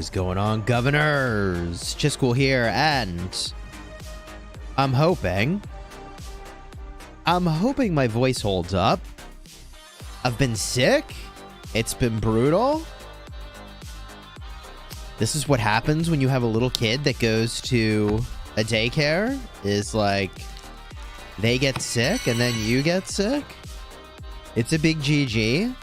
What is going on, governors? Chisgule here, and I'm hoping my voice holds up. I've been sick. It's been brutal. This is what happens when you have a little kid that goes to a daycare, is like they get sick and then you get sick. It's a big GG.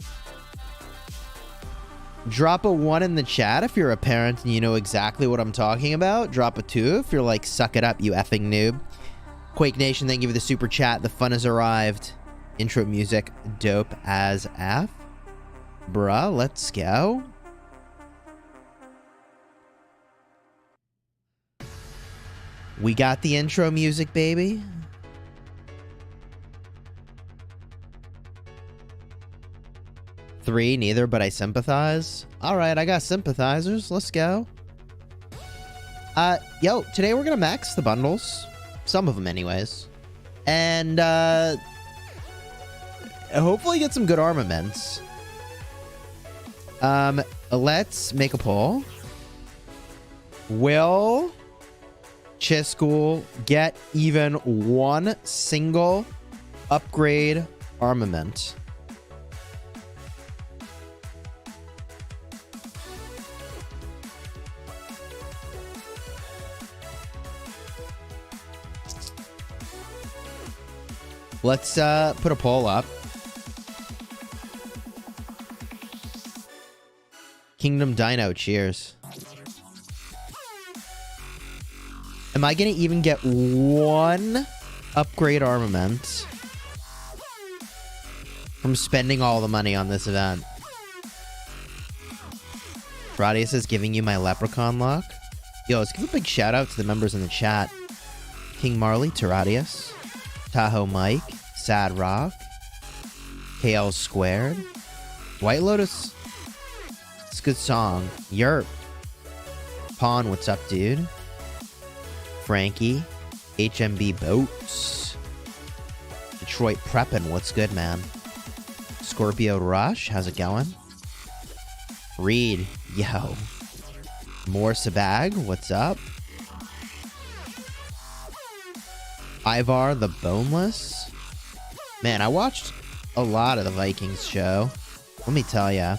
Drop a 1 in the chat if you're a parent and you know exactly what I'm talking about. Drop a 2 if you're like, suck it up, you effing noob. Quake Nation, thank you for the super chat. The fun has arrived. Intro music, dope as F. Bruh, let's go. We got the intro music, baby. Three, neither, but I sympathize. Alright, I got sympathizers. Let's go. Yo, today we're gonna max the bundles. Some of them anyways. And, hopefully get some good armaments. Let's make a poll. Will Chisgule get even one single upgrade armament? Let's put a poll up. Kingdom Dino, cheers. Am I gonna even get one upgrade armament from spending all the money on this event? Radius is giving you my leprechaun luck. Yo, let's give a big shout out to the members in the chat. King Marley, Terradius, Tahoe Mike, Sad Rock, KL Squared, White Lotus. It's a good song. Yerp. Pawn, what's up, dude? Frankie, HMB Boats, Detroit Preppin', what's good, man? Scorpio Rush, how's it going? Reed, yo. More Sabag, what's up? Ivar the Boneless. Man, I watched a lot of the Vikings show. Let me tell ya.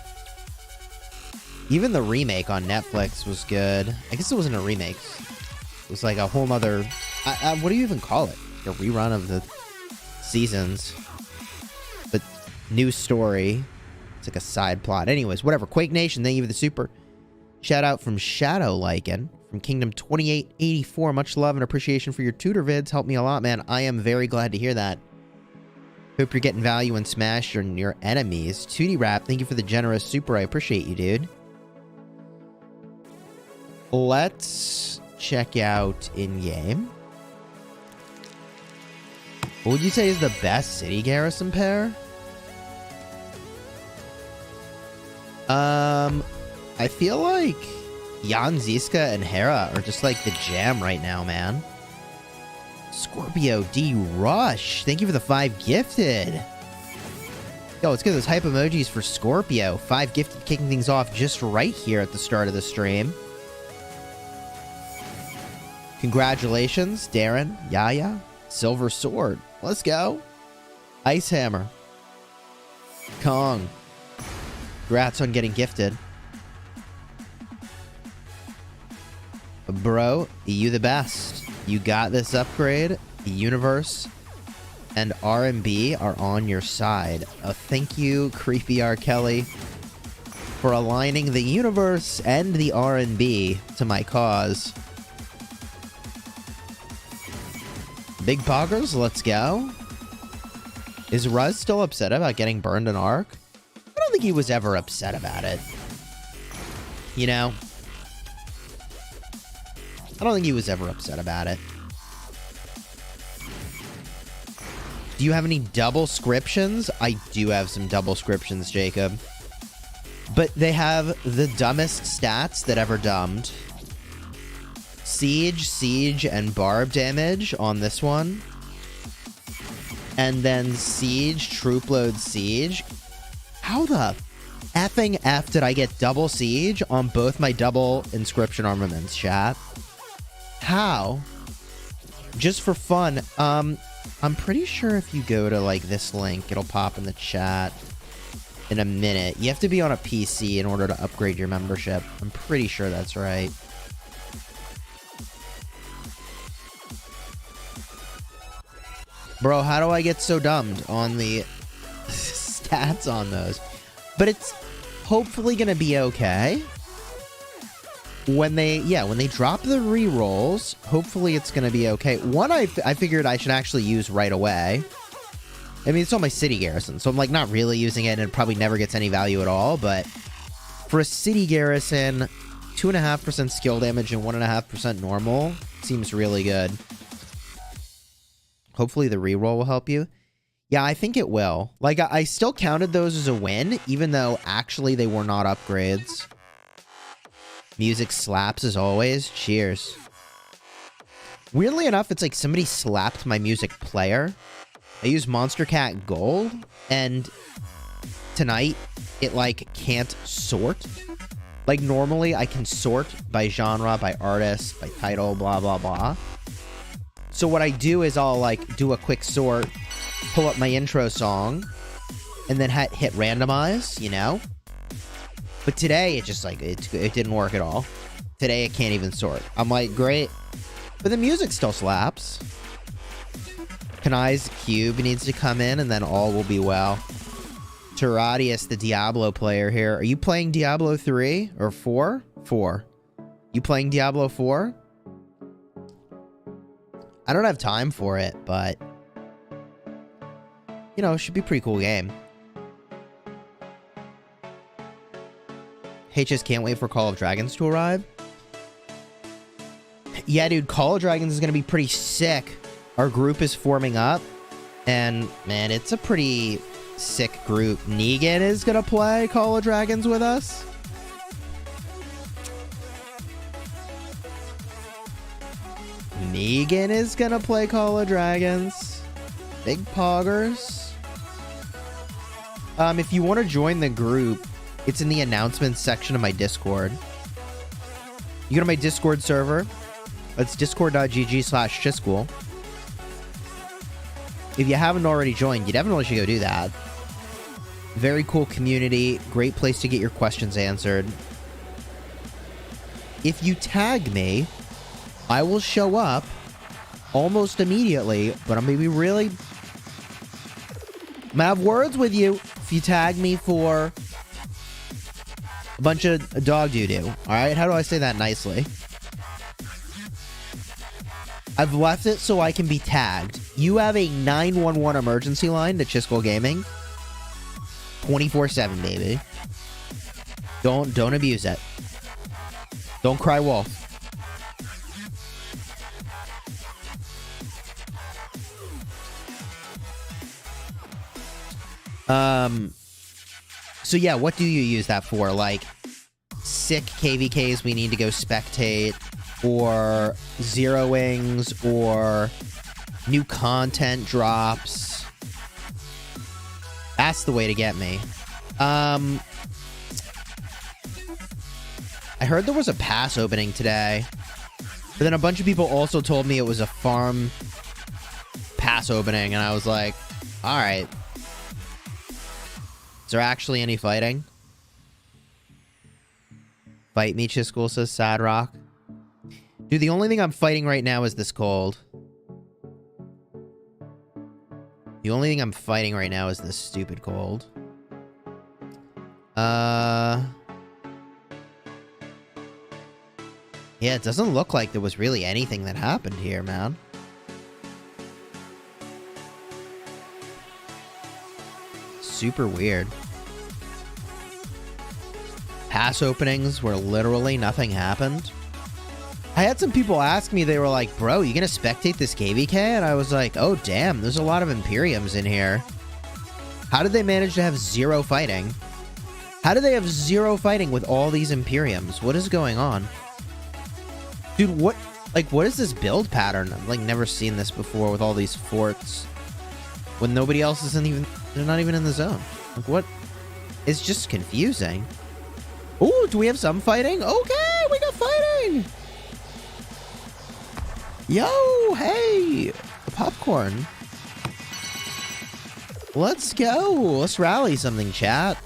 Even the remake on Netflix was good. I guess it wasn't a remake. It was like a whole nother... what do you even call it? A rerun of the seasons. But new story. It's like a side plot. Anyways, whatever. Quake Nation, thank you for the super. Shout out from Shadow Lycan. From Kingdom 2884. Much love and appreciation for your tutor vids. Helped me a lot, man. I am very glad to hear that. Hope you're getting value in Smash and your enemies. 2D Rap, thank you for the generous super. I appreciate you, dude. Let's check out in-game. What would you say is the best city garrison pair? I feel like Jan Zizka and Hera are just like the jam right now, man. Scorpio D Rush, thank you for the 5 gifted. Yo, let's get those hype emojis for Scorpio. 5 gifted, kicking things off just right here at the start of the stream. Congratulations, Darren, Yaya, Silver Sword. Let's go. Ice Hammer. Kong. Congrats on getting gifted. Bro, you the best. You got this upgrade. The universe and R&B are on your side. Thank you, Creepy R. Kelly, for aligning the universe and the R&B to my cause. Big Poggers, let's go. Is Ruz still upset about getting burned in Ark? I don't think he was ever upset about it. You know? I don't think he was ever upset about it. Do you have any double scriptions? I do have some double scriptions, Jacob. But they have the dumbest stats that ever dumbed. Siege, and barb damage on this one. And then Siege, troop load Siege. How the effing F did I get double siege on both my double inscription armaments, chat? How? Just for fun. I'm pretty sure if you go to, like, this link, it'll pop in the chat in a minute. You have to be on a PC in order to upgrade your membership. I'm pretty sure that's right. Bro, how do I get so dumbed on the stats on those? But it's hopefully gonna be okay. When they drop the rerolls, hopefully it's gonna be okay. One I figured I should actually use right away. I mean, it's on my city garrison, so I'm like not really using it, and it probably never gets any value at all, but for a city garrison, 2.5% skill damage and 1.5% normal seems really good. Hopefully the reroll will help you. Yeah, I think it will. Like, I still counted those as a win, even though actually they were not upgrades. Music slaps as always. Cheers. Weirdly enough, it's like somebody slapped my music player. I use Monster Cat Gold, and tonight it, like, can't sort. Like, normally I can sort by genre, by artist, by title, blah, blah, blah. So what I do is I'll, like, do a quick sort, pull up my intro song, and then hit randomize, you know? But today, it just, like, it didn't work at all. Today, it can't even sort. I'm like, great. But the music still slaps. Kanai's Cube needs to come in, and then all will be well. Terradius, the Diablo player here. Are you playing Diablo 3 or 4? 4. You playing Diablo 4? I don't have time for it, but you know, it should be a pretty cool game. Hey, just can't wait for Call of Dragons to arrive. Yeah, dude, Call of Dragons is going to be pretty sick. Our group is forming up, and man, it's a pretty sick group. Negan is going to play Call of Dragons with us. Negan is going to play Call of Dragons. Big poggers. If you want to join the group, it's in the announcements section of my Discord. You go to my Discord server. It's discord.gg/Chisgule. If you haven't already joined, you definitely should go do that. Very cool community. Great place to get your questions answered. If you tag me, I will show up almost immediately, but I'm going to be really... I'm going to have words with you if you tag me for a bunch of dog doo-doo. Alright, how do I say that nicely? I've left it so I can be tagged. You have a 911 emergency line to Chisgule Gaming. 24/7, baby. Don't abuse it. Don't cry wolf. So yeah, what do you use that for? Like, sick KVKs we need to go spectate, or zeroings, or new content drops. That's the way to get me. I heard there was a pass opening today, but then a bunch of people also told me it was a farm pass opening, and I was like, alright. Is there actually any fighting? Fight me, Chisgule, says Sad Rock. Dude, the only thing I'm fighting right now is this cold. The only thing I'm fighting right now is this stupid cold. Yeah, it doesn't look like there was really anything that happened here, man. Super weird. Pass openings where literally nothing happened. I had some people ask me, they were like, bro, you gonna spectate this KVK? And I was like, oh damn, there's a lot of Imperiums in here. How did they manage to have zero fighting? How do they have zero fighting with all these Imperiums? What is going on? Dude, what is this build pattern? I've like never seen this before with all these forts. When nobody else isn't even, they're not even in the zone. Like what? is just confusing. Ooh, do we have some fighting? Okay, we got fighting. Yo, hey, popcorn. Let's go. Let's rally something, chat.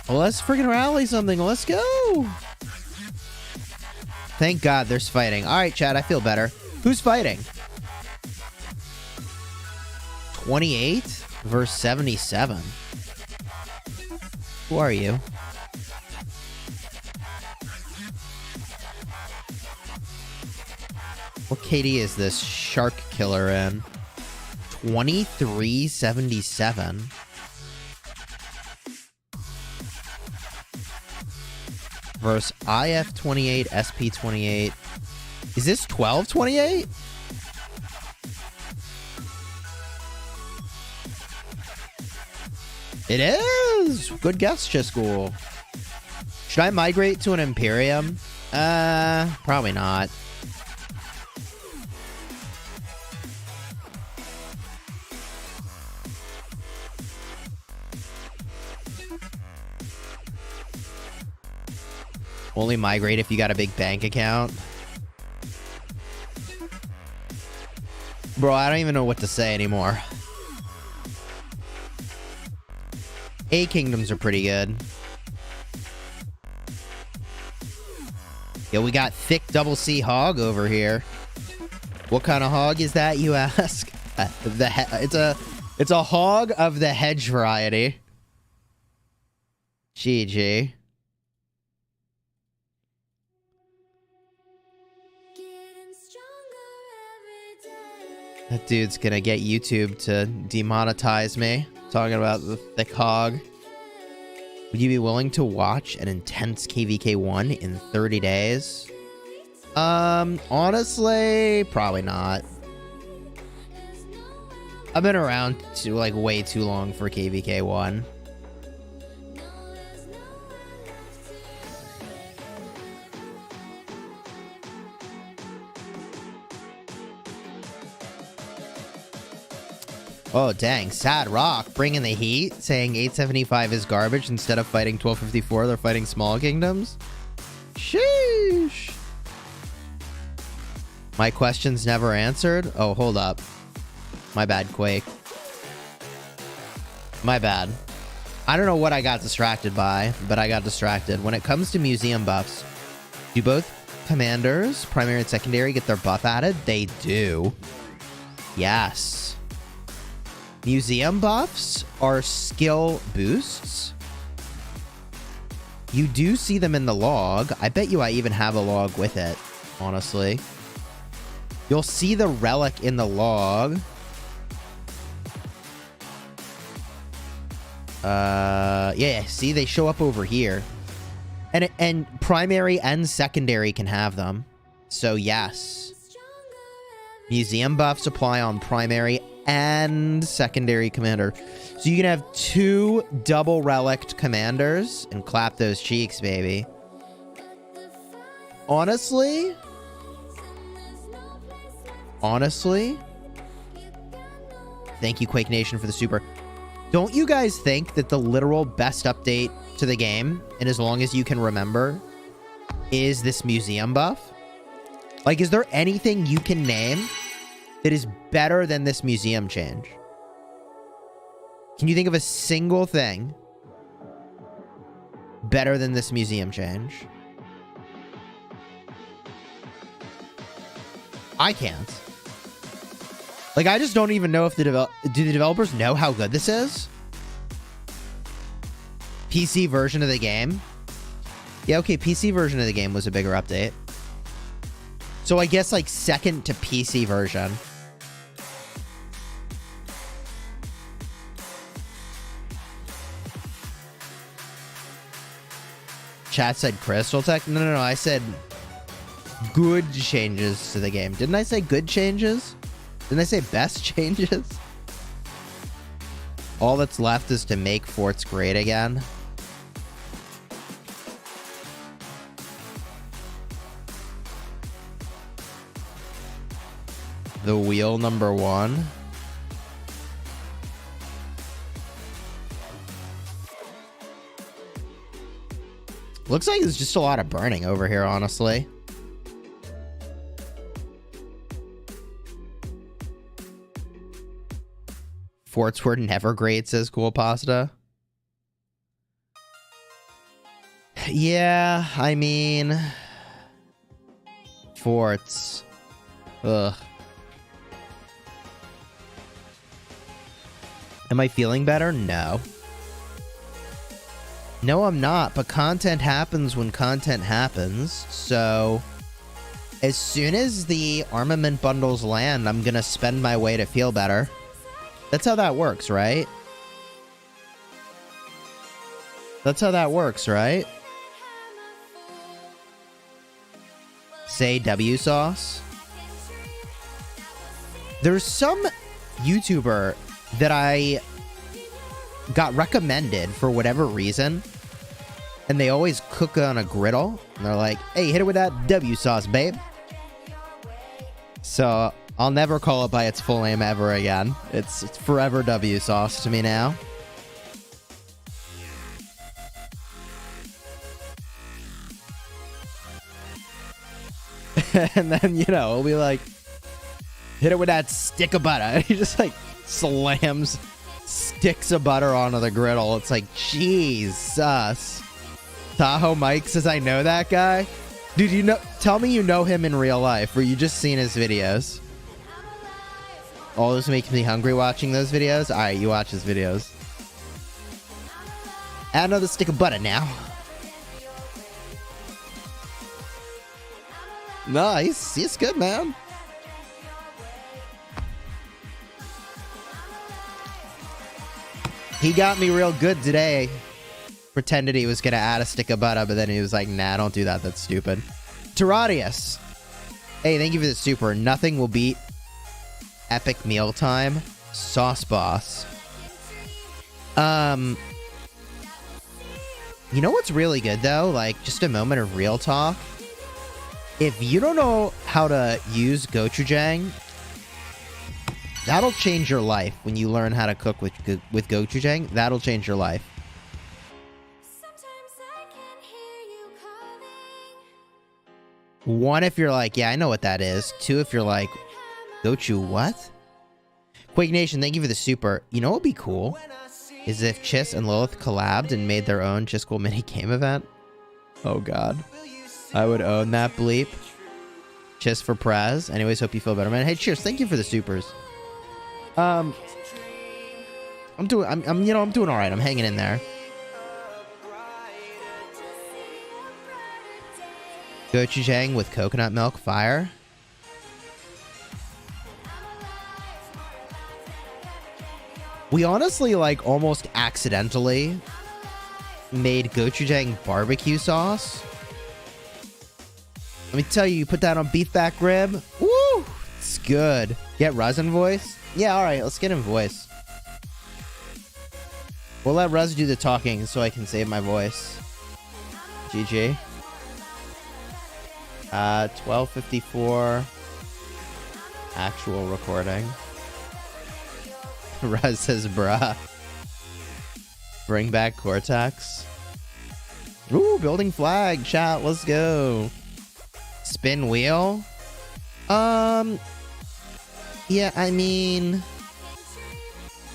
Let's freaking rally something. Let's go. Thank God there's fighting. All right, chat, I feel better. Who's fighting? 28 versus 77. Who are you? What KD is this shark killer in? 2377. Versus IF28, SP28. Is this 1228? It is! Good guess, Chisgule. Should I migrate to an Imperium? Probably not. Only migrate if you got a big bank account. Bro, I don't even know what to say anymore. A kingdoms are pretty good. Yo, we got thick double C hog over here. What kind of hog is that, you ask? It's a hog of the hedge variety. GG. That dude's gonna get YouTube to demonetize me. Talking about the thick hog. Would you be willing to watch an intense KVK1 in 30 days? Honestly, probably not. I've been around like way too long for KVK1. Oh, dang. Sad Rock bringing the heat, saying 875 is garbage. Instead of fighting 1254, they're fighting small kingdoms. Sheesh. My question's never answered? Oh, hold up. My bad, Quake. My bad. I don't know what I got distracted by, but I got distracted. When it comes to museum buffs, do both commanders, primary and secondary, get their buff added? They do. Yes. Museum buffs are skill boosts. You do see them in the log. I bet you I even have a log with it, honestly. You'll see the relic in the log. Yeah, see, they show up over here. And primary and secondary can have them. So, yes. Museum buffs apply on primary and secondary commander. So you can have 2 double relict commanders and clap those cheeks, baby. Honestly, thank you, Quake Nation, for the super. Don't you guys think that the literal best update to the game, and as long as you can remember, is this museum buff? Like, is there anything you can name that is better than this museum change? Can you think of a single thing better than this museum change? I can't. Like, I just don't even know if do the developers know how good this is? PC version of the game? Yeah, okay, PC version of the game was a bigger update. So I guess, like, second to PC version. Chat said Crystal Tech? No, I said good changes to the game. Didn't I say good changes? Didn't I say best changes? All that's left is to make forts great again. The wheel number 1. Looks like there's just a lot of burning over here, honestly. Forts were never great, says Cool Pasta. Yeah, I mean... Forts. Ugh. Am I feeling better? No. No, I'm not, but content happens when content happens, so... As soon as the armament bundles land, I'm gonna spend my way to feel better. That's how that works, right? That's how that works, right? Say W sauce. There's some YouTuber that I got recommended for whatever reason, and they always cook on a griddle, and they're like, hey, hit it with that W sauce, babe. So I'll never call it by its full name ever again. It's forever W sauce to me now. And then, you know, it'll be like, hit it with that stick of butter. He just like slams sticks of butter onto the griddle. It's like, Jesus. Tahoe Mike says, I know that guy. Dude, you know, tell me you know him in real life, or you just seen his videos. All this makes me hungry watching those videos. All right, you watch his videos. Add another stick of butter now. Nice. He's good, man. He got me real good today. Pretended he was going to add a stick of butter, but then he was like, nah, don't do that. That's stupid. Terradius. Hey, thank you for the super. Nothing will beat epic mealtime. Sauce Boss. You know what's really good, though? Like, just a moment of real talk. If you don't know how to use gochujang, that'll change your life when you learn how to cook with gochujang. That'll change your life. One, if you're like, yeah, I know what that is. Two, if you're like, gochu what? Quake Nation, thank you for the super. You know what would be cool? Is if Chis and Lilith collabed and made their own Chisgule mini game event. Oh, God. I would own that bleep. Chis for Prez. Anyways, hope you feel better, man. Hey, cheers. Thank you for the supers. I'm doing all right. I'm hanging in there. Gochujang with coconut milk, fire. We honestly, like, almost accidentally made gochujang barbecue sauce. Let me tell you, you put that on beef back rib. Woo! It's good. Get resin voice? Yeah, alright, let's get him voice. We'll let Rez do the talking so I can save my voice. GG. 12:54. Actual recording. Rez says, bruh. Bring back Cortex. Ooh, building flag, chat, let's go. Spin wheel? Yeah, I mean,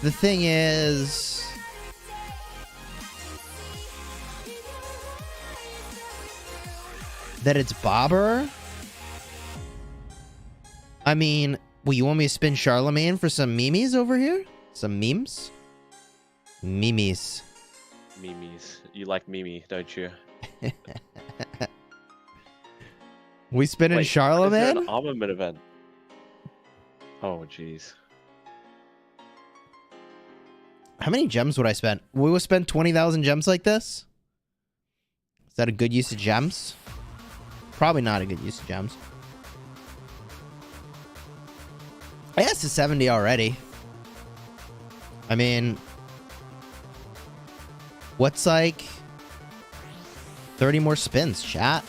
the thing is, that it's Babur? I mean, well, you want me to spin Charlemagne for some memes over here? Some memes? Memes. Memes. You like Mimi, don't you? We spinning Charlemagne? Is there an Armament event? Oh, jeez. How many gems would I spend? We would spend 20,000 gems like this? Is that a good use of gems? Probably not a good use of gems. I guess it's 70 already. I mean, what's like 30 more spins, chat?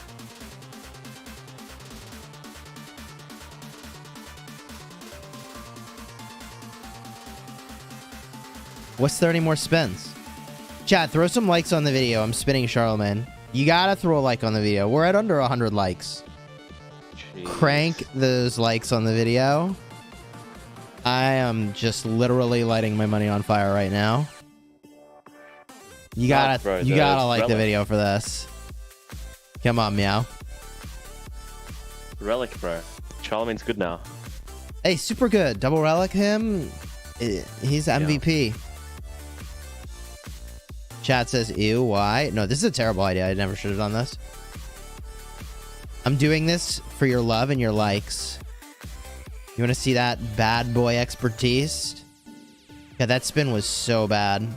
What's 30 more spins? Chat, throw some likes on the video. I'm spinning Charlemagne. You gotta throw a like on the video. We're at under 100 likes. Jeez. Crank those likes on the video. I am just literally lighting my money on fire right now. You gotta, bro, you gotta like relic. the video for this. Come on, meow. Relic, bro. Charlemagne's good now. Hey, super good. Double relic him. He's MVP. Chat says, ew, why? No, this is a terrible idea. I never should have done this. I'm doing this for your love and your likes. You want to see that bad boy expertise? Yeah, that spin was so bad.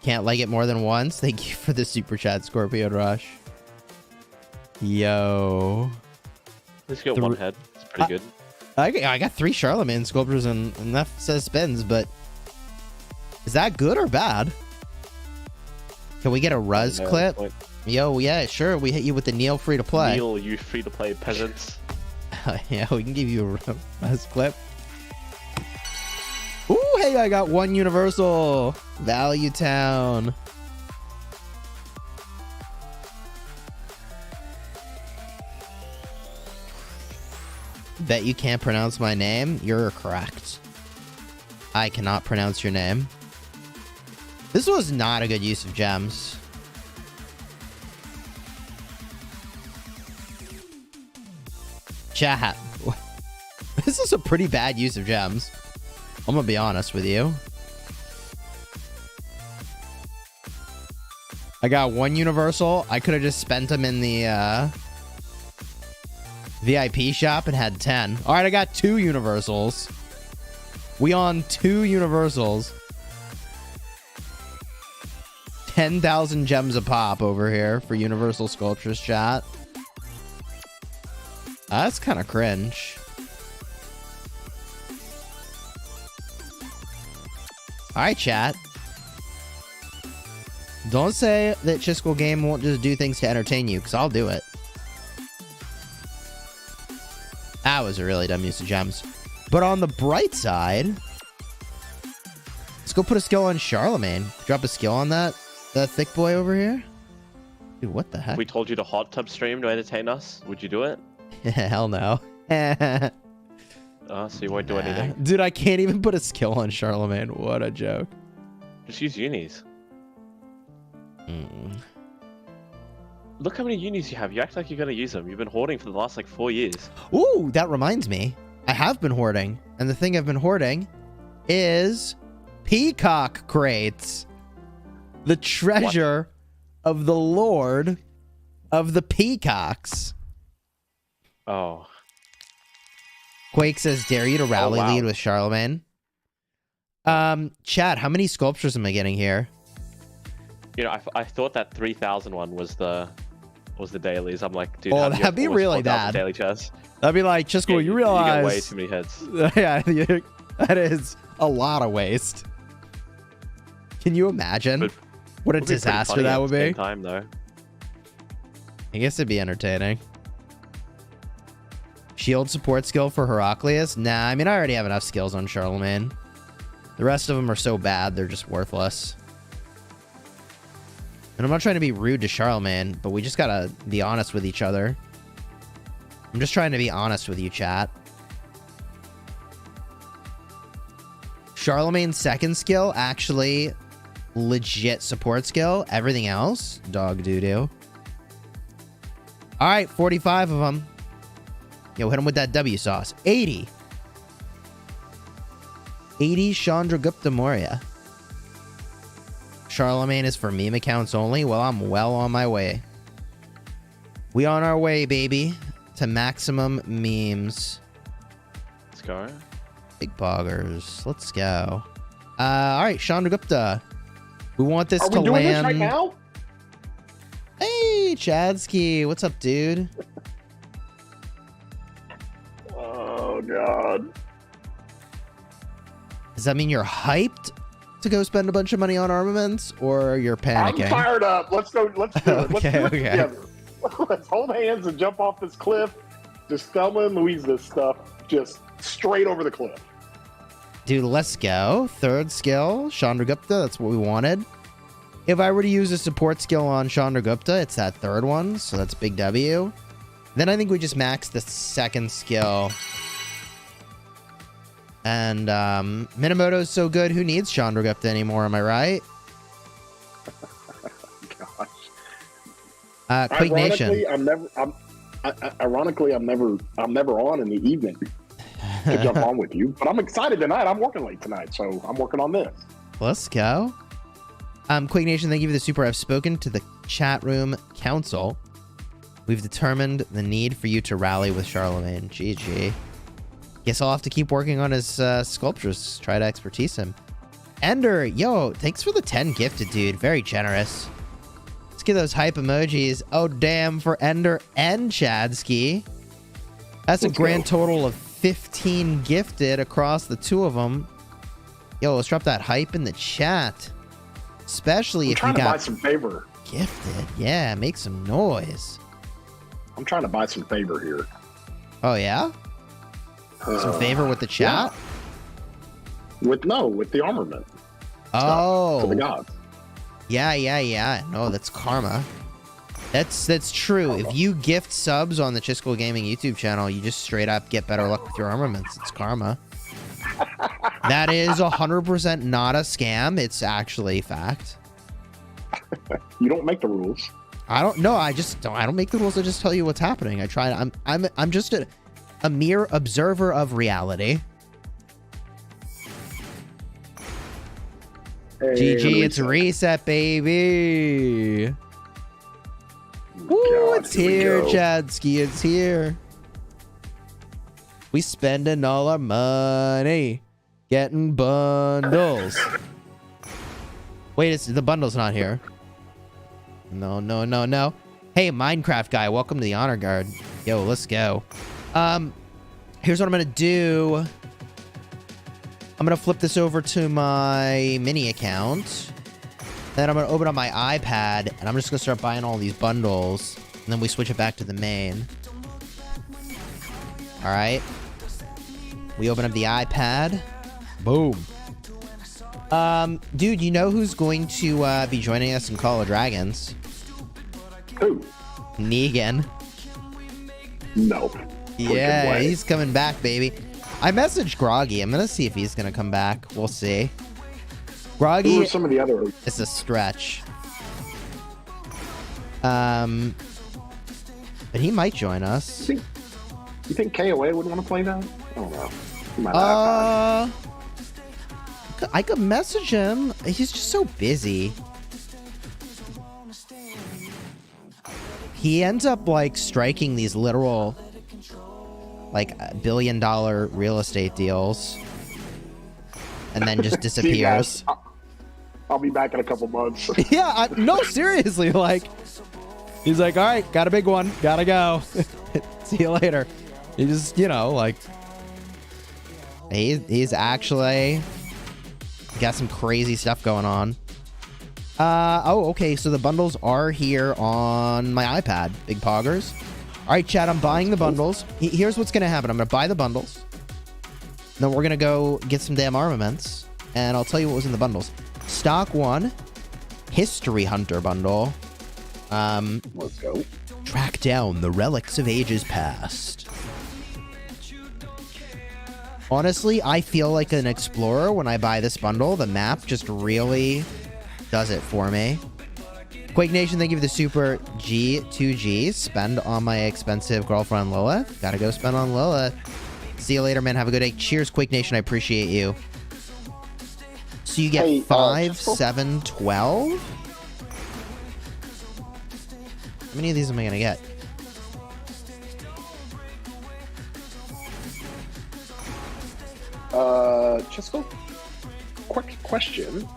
Can't like it more than once. Thank you for the super chat, Scorpion Rush. Yo. Let's get one head. It's pretty good. I got 3 Charlemagne sculptures and that says spins, but is that good or bad? Can we get a Ruz clip? Yo, yeah, sure. We hit you with the Neil free to play. Neil, you free to play peasants. Yeah, we can give you a Ruz clip. Ooh, hey, I got 1 universal. Value Town. Bet you can't pronounce my name? You're correct. I cannot pronounce your name. This was not a good use of gems. Chat. This is a pretty bad use of gems. I'm gonna be honest with you. I got 1 universal. I could have just spent them in the VIP shop and had 10. All right, I got 2 universals. We on 2 universals. 10,000 gems a pop over here for Universal Sculptures, chat. That's kind of cringe. Alright, chat. Don't say that Chisgule game won't just do things to entertain you, because I'll do it. That was a really dumb use of gems. But on the bright side, let's go put a skill on Charlemagne. Drop a skill on that thick boy over here. Dude, what the heck? If we told you to hot tub stream to entertain us, would you do it? Hell no. So you won't do anything. Dude, I can't even put a skill on Charlemagne. What a joke. Just use unis. Look how many unis you have. You act like you're going to use them. You've been hoarding for the last like 4 years. Ooh, that reminds me. I have been hoarding. And the thing I've been hoarding is peacock crates. The treasure of the Lord of the Peacocks. Oh. Quake says, dare you to rally lead with Charlemagne. Chat, how many sculptures am I getting here? You know, I thought that 3,000 one was the dailies. I'm like, dude, oh, that'd be really bad. Daily chess. That'd be like, Chisgule, you realize... You get way too many heads. Yeah, that is a lot of waste. Can you imagine what a disaster that would be? Time, though. I guess it'd be entertaining. Shield support skill for Heraclius? Nah, I mean, I already have enough skills on Charlemagne. The rest of them are so bad, they're just worthless. And I'm not trying to be rude to Charlemagne, but we just gotta be honest with each other. I'm just trying to be honest with you, chat. Charlemagne's second skill, actually legit support skill. Everything else, dog doo-doo. All right, 45 of them. Yo, hit him with that W sauce. 80. 80 Chandragupta Maurya. Charlemagne is for meme accounts only. Well, I'm well on my way. We on our way, baby, to maximum memes. Let's go. Big poggers. Let's go. All right, Chandragupta. We want this to land. Are we doing this right now? Hey, Chadsky. What's up, dude? Oh, God. Does that mean you're hyped to go spend a bunch of money on armaments, or you're panicking? I'm fired up. Let's go. Let's do it. Let's do it together. Let's hold hands and jump off this cliff. Just Thelma and Louise this stuff. Just straight over the cliff. Dude, let's go. Third skill, Chandragupta. That's what we wanted. If I were to use a support skill on Chandragupta, it's that third one, so that's big W. Then I think we just max the second skill. And Minamoto's so good, who needs Chandragupta anymore, am I right? Gosh. Quake Nation. Ironically, I'm never on in the evening to jump on with you. But I'm excited tonight. I'm working late tonight, so I'm working on this. Let's go. Quake Nation, thank you for the super. I've spoken to the chat room council. We've determined the need for you to rally with Charlemagne. GG. Guess I'll have to keep working on his sculptures. Try to expertise him. Ender, yo, thanks for the 10 gifted, dude. Very generous. Let's get those hype emojis. Oh, damn, for Ender and Chadsky. That's a grand total of 15 gifted across the two of them. Yo, let's drop that hype in the chat. Especially if you got... I'm trying to buy some favor. Gifted. Yeah, make some noise. I'm trying to buy some favor here. Oh, yeah? Some favor with the chat? Yeah. With the armament. Oh. For the gods. Yeah. No, that's karma. That's true. Karma. If you gift subs on the Chisgule Gaming YouTube channel, you just straight up get better luck with your armaments. It's karma. That is 100% not a scam. It's actually fact. You don't make the rules. I don't make the rules. I just tell you what's happening. I'm just a mere observer of reality. Hey, GG, it's reset, baby. Woo, it's here, Chadsky. It's here. We spending all our money getting bundles. Wait, the bundle's not here. No. Hey, Minecraft guy, welcome to the honor guard. Yo, let's go. Here's what I'm gonna do. I'm gonna flip this over to my mini account. Then I'm gonna open up my iPad, and I'm just gonna start buying all these bundles. And then we switch it back to the main. All right. We open up the iPad. Boom. Dude, you know who's going to be joining us in Call of Dragons? Who? Negan. Nope. Yeah, he's coming back, baby. I messaged Groggy. I'm gonna see if he's gonna come back. We'll see. Groggy. Who are some of the other? It's a stretch. But he might join us. You think KOA would want to play that? I don't know. He might not have time. I could message him. He's just so busy. He ends up like striking these literal like $1 billion real estate deals and then just disappears. I'll be back in a couple months. Yeah, no, seriously, like he's like, all right, got a big one, gotta go. See you later. He just, like he's actually got some crazy stuff going on. Oh, okay, so the bundles are here on my iPad. Big poggers. All right, chat, I'm buying the bundles. Here's what's going to happen. I'm going to buy the bundles. Then we're going to go get some damn armaments. And I'll tell you what was in the bundles. Stock 1, History Hunter bundle. Let's go. Track down the relics of ages past. Honestly, I feel like an explorer when I buy this bundle. The map just really does it for me. Quake Nation, thank you for the super G2G. Spend on my expensive girlfriend Lilith. Gotta go spend on Lilith. See you later, man. Have a good day. Cheers, Quake Nation. I appreciate you. So you get 5, 7, 12? How many of these am I gonna get? Chisgule, quick question.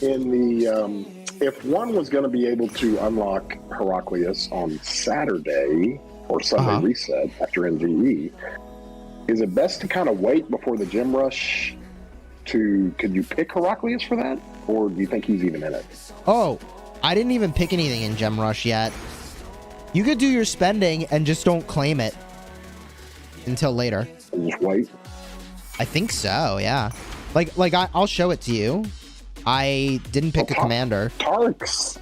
In the if one was going to be able to unlock Heraclius on Saturday or Sunday reset after NGE, is it best to kind of wait before the gym rush? Could you pick Heraclius for that, or do you think he's even in it? Oh, I didn't even pick anything in Gem Rush yet. You could do your spending and just don't claim it until later. And just wait. I think so, yeah. Like I'll show it to you. I didn't pick a commander. Tarek's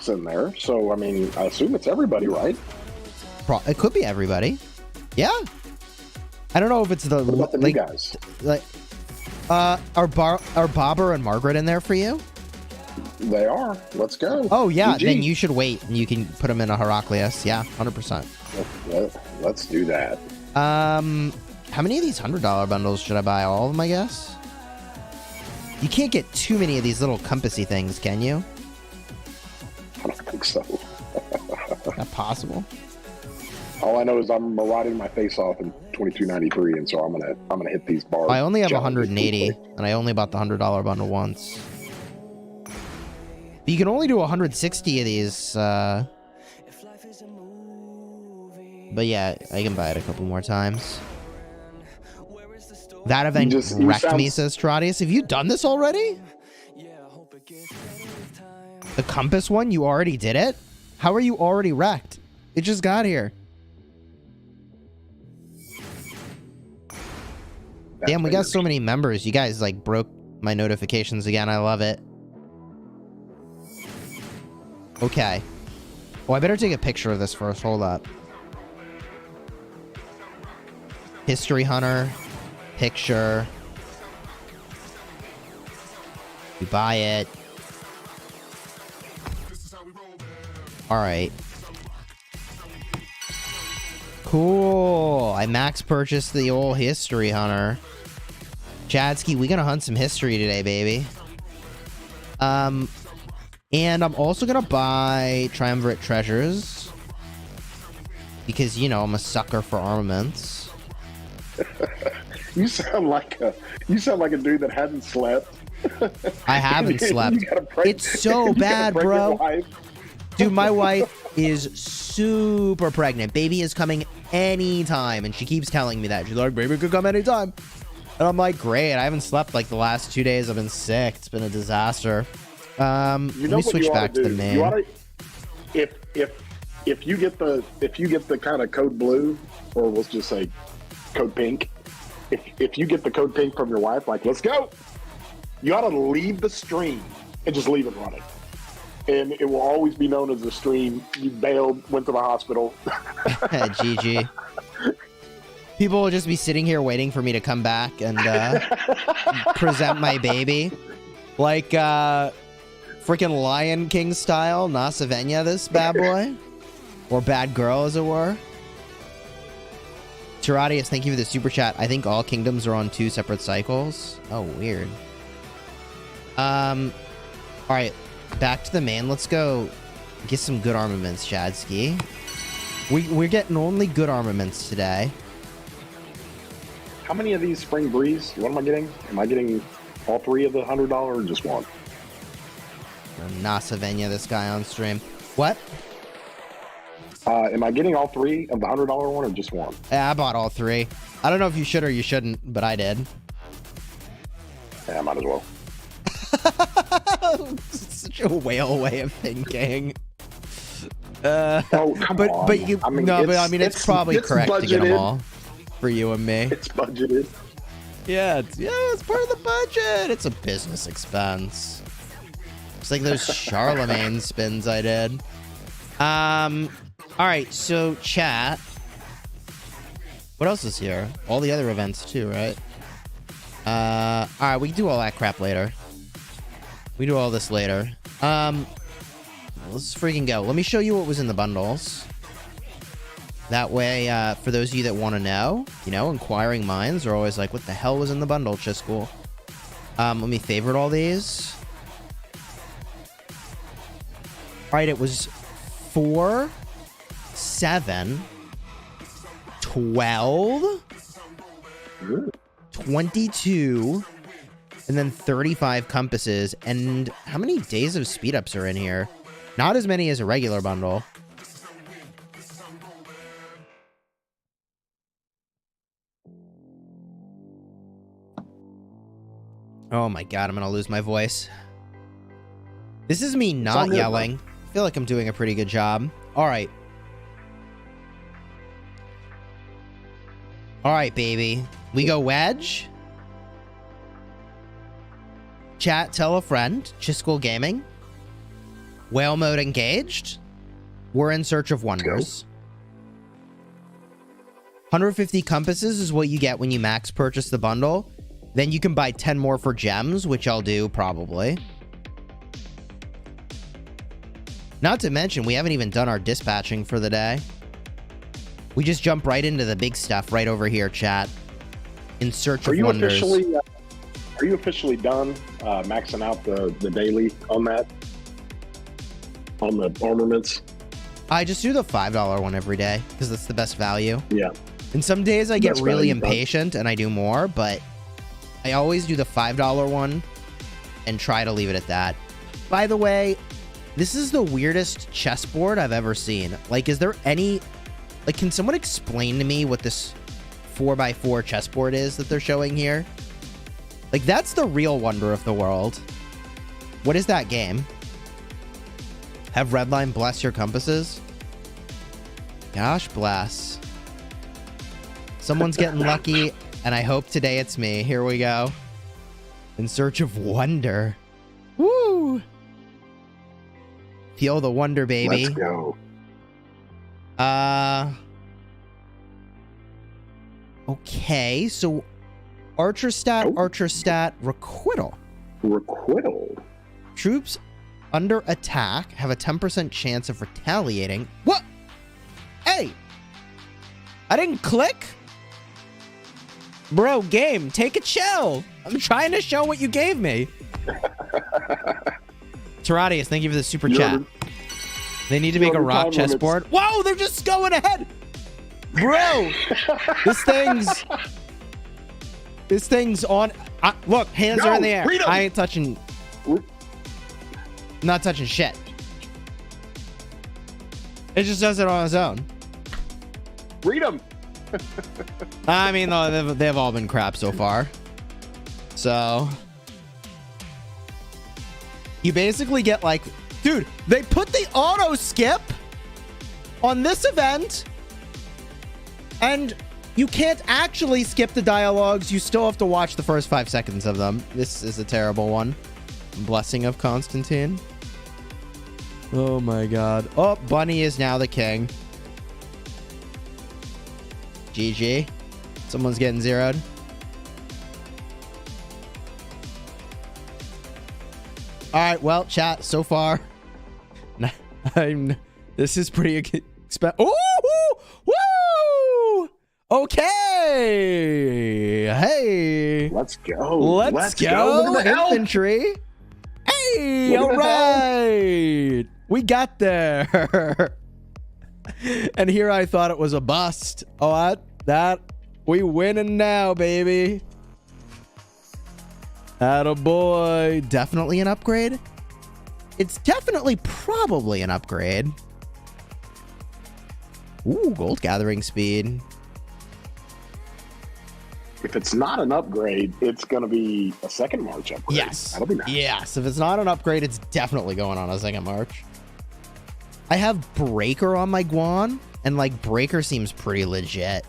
in there, so I mean, I assume it's everybody, right? It could be everybody. Yeah. I don't know if it's the What about the new guys? Like, are Babur and Margaret in there for you? They are. Let's go. Oh yeah, GG. then you should wait and you can put them in a Heraclius. Yeah, 100%. Let's do that. How many of these $100 bundles should I buy? All of them, I guess. You can't get too many of these little compassy things, can you? I don't think so. Is that possible? All I know is I'm marauding my face off in 22.93, and so I'm gonna hit these bars. I only have 180, and I only bought the $100 bundle once. But you can only do 160 of these. But yeah, I can buy it a couple more times. That event wrecked me, says Tradius. Have you done this already? The compass one? You already did it? How are you already wrecked? It just got here. Damn, we got so many members. You guys, like, broke my notifications again. I love it. Okay. Oh, I better take a picture of this first. Hold up. History Hunter. Picture. You buy it. Alright. Cool. I max purchased the old History Hunter. Chadsky, we gonna hunt some history today, baby. And I'm also gonna buy Triumvirate Treasures. Because, you know, I'm a sucker for armaments. You sound like a dude that hasn't slept. I haven't slept. It's so bad, bro. Dude, my wife is super pregnant. Baby is coming anytime, and she keeps telling me that. She's like, baby could come anytime. And I'm like, great. I haven't slept like the last 2 days. I've been sick. It's been a disaster. Let me switch back to the name. If you get the kind of code blue, or let's just say code pink, if you get the code pink from your wife, like, let's go, you ought to leave the stream and just leave it running. And it will always be known as the stream. You bailed, went to the hospital. GG. People will just be sitting here waiting for me to come back and present my baby. Like freaking Lion King style. Nasavenya, this bad boy. Or bad girl, as it were. Tiradius, thank you for the super chat. I think all kingdoms are on 2 separate cycles. Oh, weird. Alright. Back to the main. Let's go get some good armaments, Chadsky. We're getting only good armaments today. How many of these Spring Breeze? What am I getting? Am I getting all 3 of the $100 or just one? Nasavenya, this guy on stream. What? Am I getting all 3 of the $100 one or just one? Yeah, I bought all 3. I don't know if you should or you shouldn't, but I did. Yeah, I might as well. Such a whale way of thinking. Oh, come on. But you, I mean, no, but I mean, it's probably correct budgeted to get them all for you and me. It's budgeted. Yeah, it's part of the budget. It's a business expense. It's like those Charlemagne spins I did. All right, so chat. What else is here? All the other events too, right? All right, we can do all that crap later. We do all this later. Let's freaking go. Let me show you what was in the bundles. That way, for those of you that want to know, you know, inquiring minds are always like, what the hell was in the bundle, Chisgule? Let me favorite all these. All right, it was 4, 7, 12, 22, and then 35 compasses. And how many days of speed ups are in here? Not as many as a regular bundle. Oh my god, I'm gonna lose my voice. This is me not yelling. I feel like I'm doing a pretty good job. Alright. Alright, baby. We go wedge. Chat, tell a friend. Chisgule Gaming. Whale mode engaged. We're in search of wonders. 150 compasses is what you get when you max purchase the bundle. Then you can buy 10 more for gems, which I'll do probably. Not to mention, we haven't even done our dispatching for the day. We just jump right into the big stuff right over here, chat. In search of wonders. Are you officially done maxing out the daily on that? On the armaments? I just do the $5 one every day because that's the best value. Yeah. And some days I get Best really value, impatient and I do more, but I always do the $5 one and try to leave it at that. By the way, this is the weirdest chessboard I've ever seen. Like, is there any... Like, can someone explain to me what this 4x4 chessboard is that they're showing here? Like, that's the real wonder of the world. What is that game? Have Redline bless your compasses? Gosh bless. Someone's getting lucky, and I hope today it's me. Here we go. In search of wonder. Woo! Feel the wonder, baby. Let's go. Okay, so Archer stat, requital. Requital. Troops under attack have a 10% chance of retaliating. What? Hey! I didn't click? Bro, game, take a chill. I'm trying to show what you gave me. Terradius, thank you for the super chat. They need to make a rock chessboard. Whoa, they're just going ahead. Bro, this thing's on. Look, hands are in the air. I ain't touching. Not touching shit. It just does it on its own. Read them. I mean, they've all been crap so far. So you basically get like, dude, they put the auto skip on this event and you can't actually skip the dialogues. You still have to watch the first 5 seconds of them. This is a terrible one. Blessing of Constantine. Oh my god. Oh, Bunny is now the king. GG. Someone's getting zeroed. Alright, well, chat, so far. This is pretty expensive. Oh! Woo! Okay! Hey! Let's go. Let's go, infantry! Hey! Alright! We got there! And here I thought it was a bust. Oh, that we winning now, baby. Attaboy. Definitely an upgrade. It's definitely probably an upgrade. Ooh, gold gathering speed. If it's not an upgrade, it's going to be a second March upgrade. Yes. That'll be nice. Yes. If it's not an upgrade, it's definitely going on a second March. I have Breaker on my Guan, and like Breaker seems pretty legit.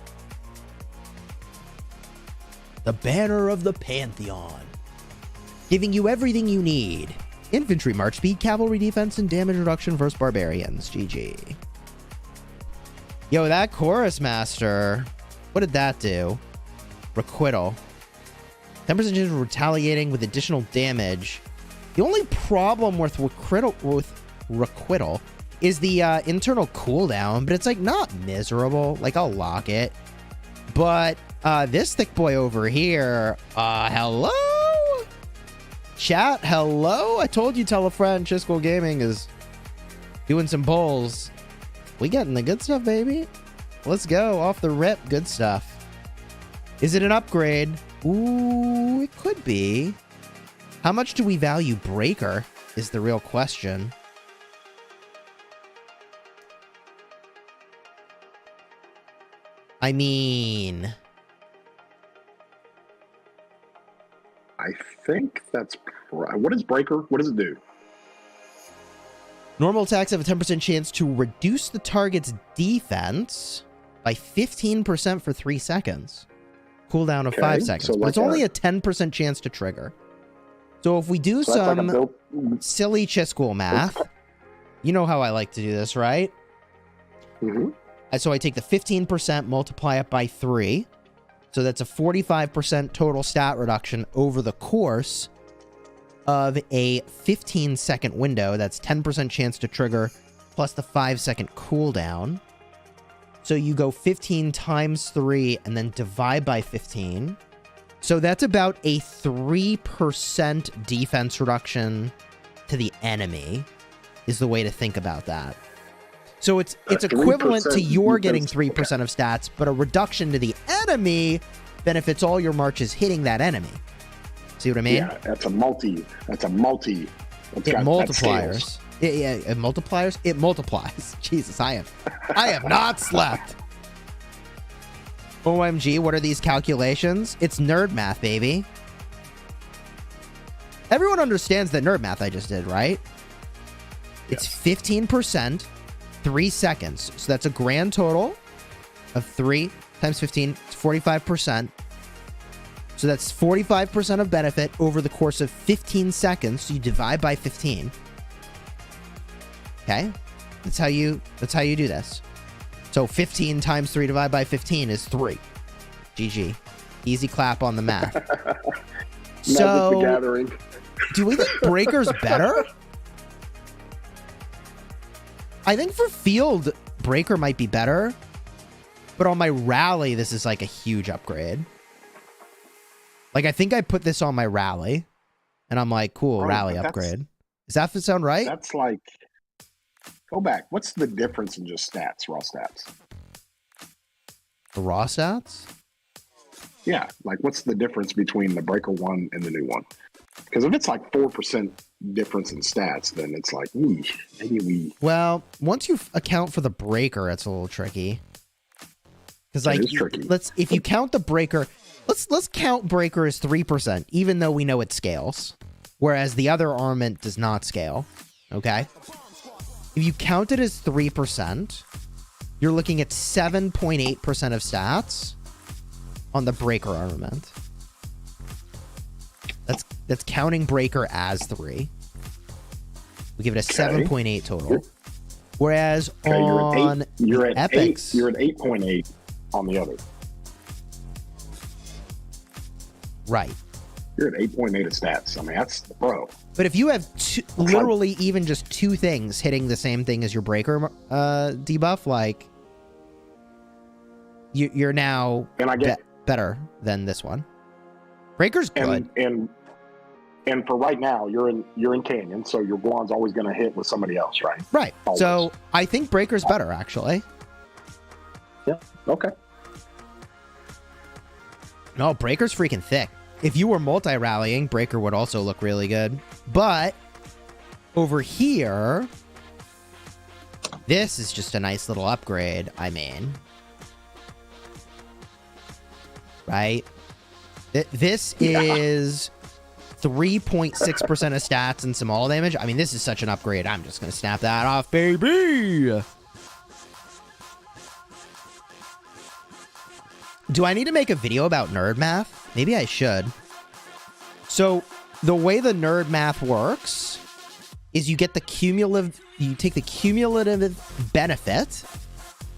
The Banner of the Pantheon. Giving you everything you need. Infantry march speed, cavalry defense, and damage reduction versus barbarians. GG. Yo, that Chorus Master. What did that do? Requital. 10% chance of retaliating with additional damage. The only problem with requital is the internal cooldown, but it's like not miserable. Like I'll lock it. But this thick boy over here, hello? Chat, hello? I told you tell a friend Chisgule Gaming is doing some bowls. We getting the good stuff, baby. Let's go. Off the rip, good stuff. Is it an upgrade? Ooh, it could be. How much do we value Breaker is the real question. I mean... I think that's... What is Breaker? What does it do? Normal attacks have a 10% chance to reduce the target's defense by 15% for 3 seconds. Cooldown of 5 seconds. So but it's only a 10% chance to trigger. So if we do So that's like a some built. silly Chisgule math, you know how I like to do this, right? Mhm. So I take the 15%, multiply it by 3. So that's a 45% total stat reduction over the course of a 15-second window. That's 10% chance to trigger plus the 5-second cooldown. So you go 15 times 3 and then divide by 15. So that's about a 3% defense reduction to the enemy is the way to think about that. So it's equivalent to your getting 3% of stats, but a reduction to the enemy benefits all your marches hitting that enemy. See what I mean? Yeah, that's a multi. It multipliers. It multipliers. It multiplies. Jesus, I have not slept. OMG, what are these calculations? It's nerd math, baby. Everyone understands the nerd math I just did, right? It's 15%, 3 seconds. So that's a grand total of 3 times 15. It's 45%. So that's 45% of benefit over the course of 15 seconds. So you divide by 15. Okay? That's how you do this. So 15 times 3 divided by 15 is 3. GG. Easy clap on the math. So, Magic the Gathering. Do we think Breaker's better? I think for field, Breaker might be better. But on my rally, this is like a huge upgrade. Like, I think I put this on my rally. And I'm like, cool, rally upgrade. Does that sound right? That's like... Go back. What's the difference in just stats, raw stats? The raw stats? Yeah, like what's the difference between the Breaker one and the new one? Because if it's like 4% difference in stats, then it's like, maybe we... Well, once you account for the Breaker, it's a little tricky. Because like, tricky. if you count the Breaker, let's count Breaker as 3%, even though we know it scales, whereas the other armament does not scale. Okay. If you count it as 3%, you're looking at 7.8% of stats on the Breaker armament. That's counting Breaker as 3. We give it a 7.8 total. Whereas on Epics, you're at 8.8 on the other. Right. You're at 8.8 of stats. I mean, that's bro. But if you have literally even just 2 things hitting the same thing as your Breaker debuff, like you're now better than this one. Breaker's good. And for right now, you're in Canyon, so your blonde's always going to hit with somebody else, right? Right. Always. So I think Breaker's better, actually. Yeah. Okay. No, Breaker's freaking thick. If you were multi-rallying, Breaker would also look really good. But over here, this is just a nice little upgrade, I mean. Right? This is 3.6% of stats and some all damage. I mean, this is such an upgrade. I'm just going to snap that off, baby. Do I need to make a video about nerd math? Maybe I should. So the way the nerd math works is you get the cumulative, you take the cumulative benefit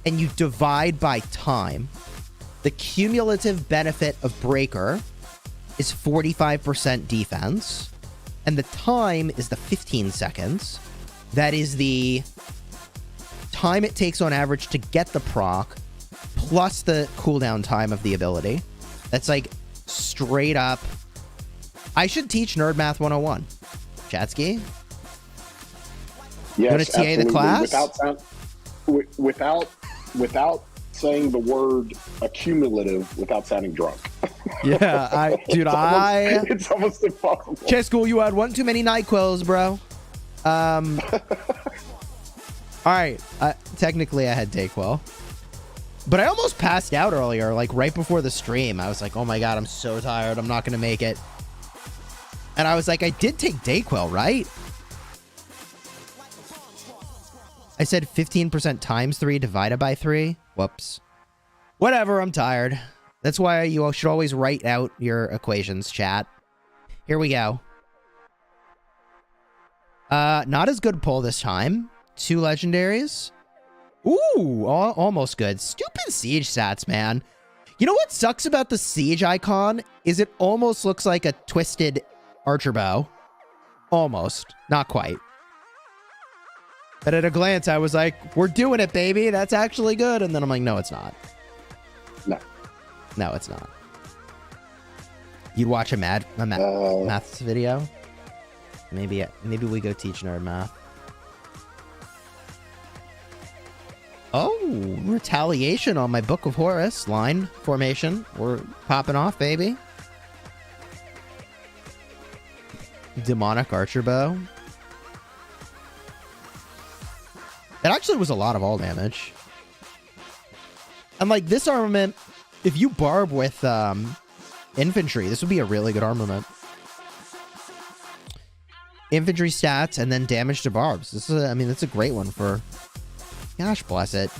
and you divide by time. The cumulative benefit of Breaker is 45% defense, and the time is the 15 seconds. That is the time it takes on average to get the proc, plus the cooldown time of the ability. That's like straight up. I should teach Nerd Math 101. Chatsky? Yes, you want to TA the class? Without saying the word accumulative without sounding drunk. Yeah, it's almost impossible. Chisgule, you had one too many NyQuils, bro. Alright, technically I had Dayquil. But I almost passed out earlier, like right before the stream. I was like, oh my god, I'm so tired. I'm not going to make it. And I was like, I did take Dayquil, right? I said 15% times 3 divided by 3. Whoops. Whatever, I'm tired. That's why you should always write out your equations, chat. Here we go. Not as good pull this time. 2 legendaries. Ooh, almost good. Stupid siege stats, man. You know what sucks about the siege icon is it almost looks like a twisted archer bow. Almost. Not quite. But at a glance, I was like, we're doing it, baby. That's actually good. And then I'm like, no, it's not. No. No, it's not. You'd watch a maths video? Maybe we go teach nerd math. Oh, retaliation on my Book of Horus. Line formation. We're popping off, baby. Demonic archer bow. That actually was a lot of all damage. And like this armament, if you barb with infantry, this would be a really good armament. Infantry stats and then damage to barbs. This is, I mean, that's a great one for. Gosh bless it.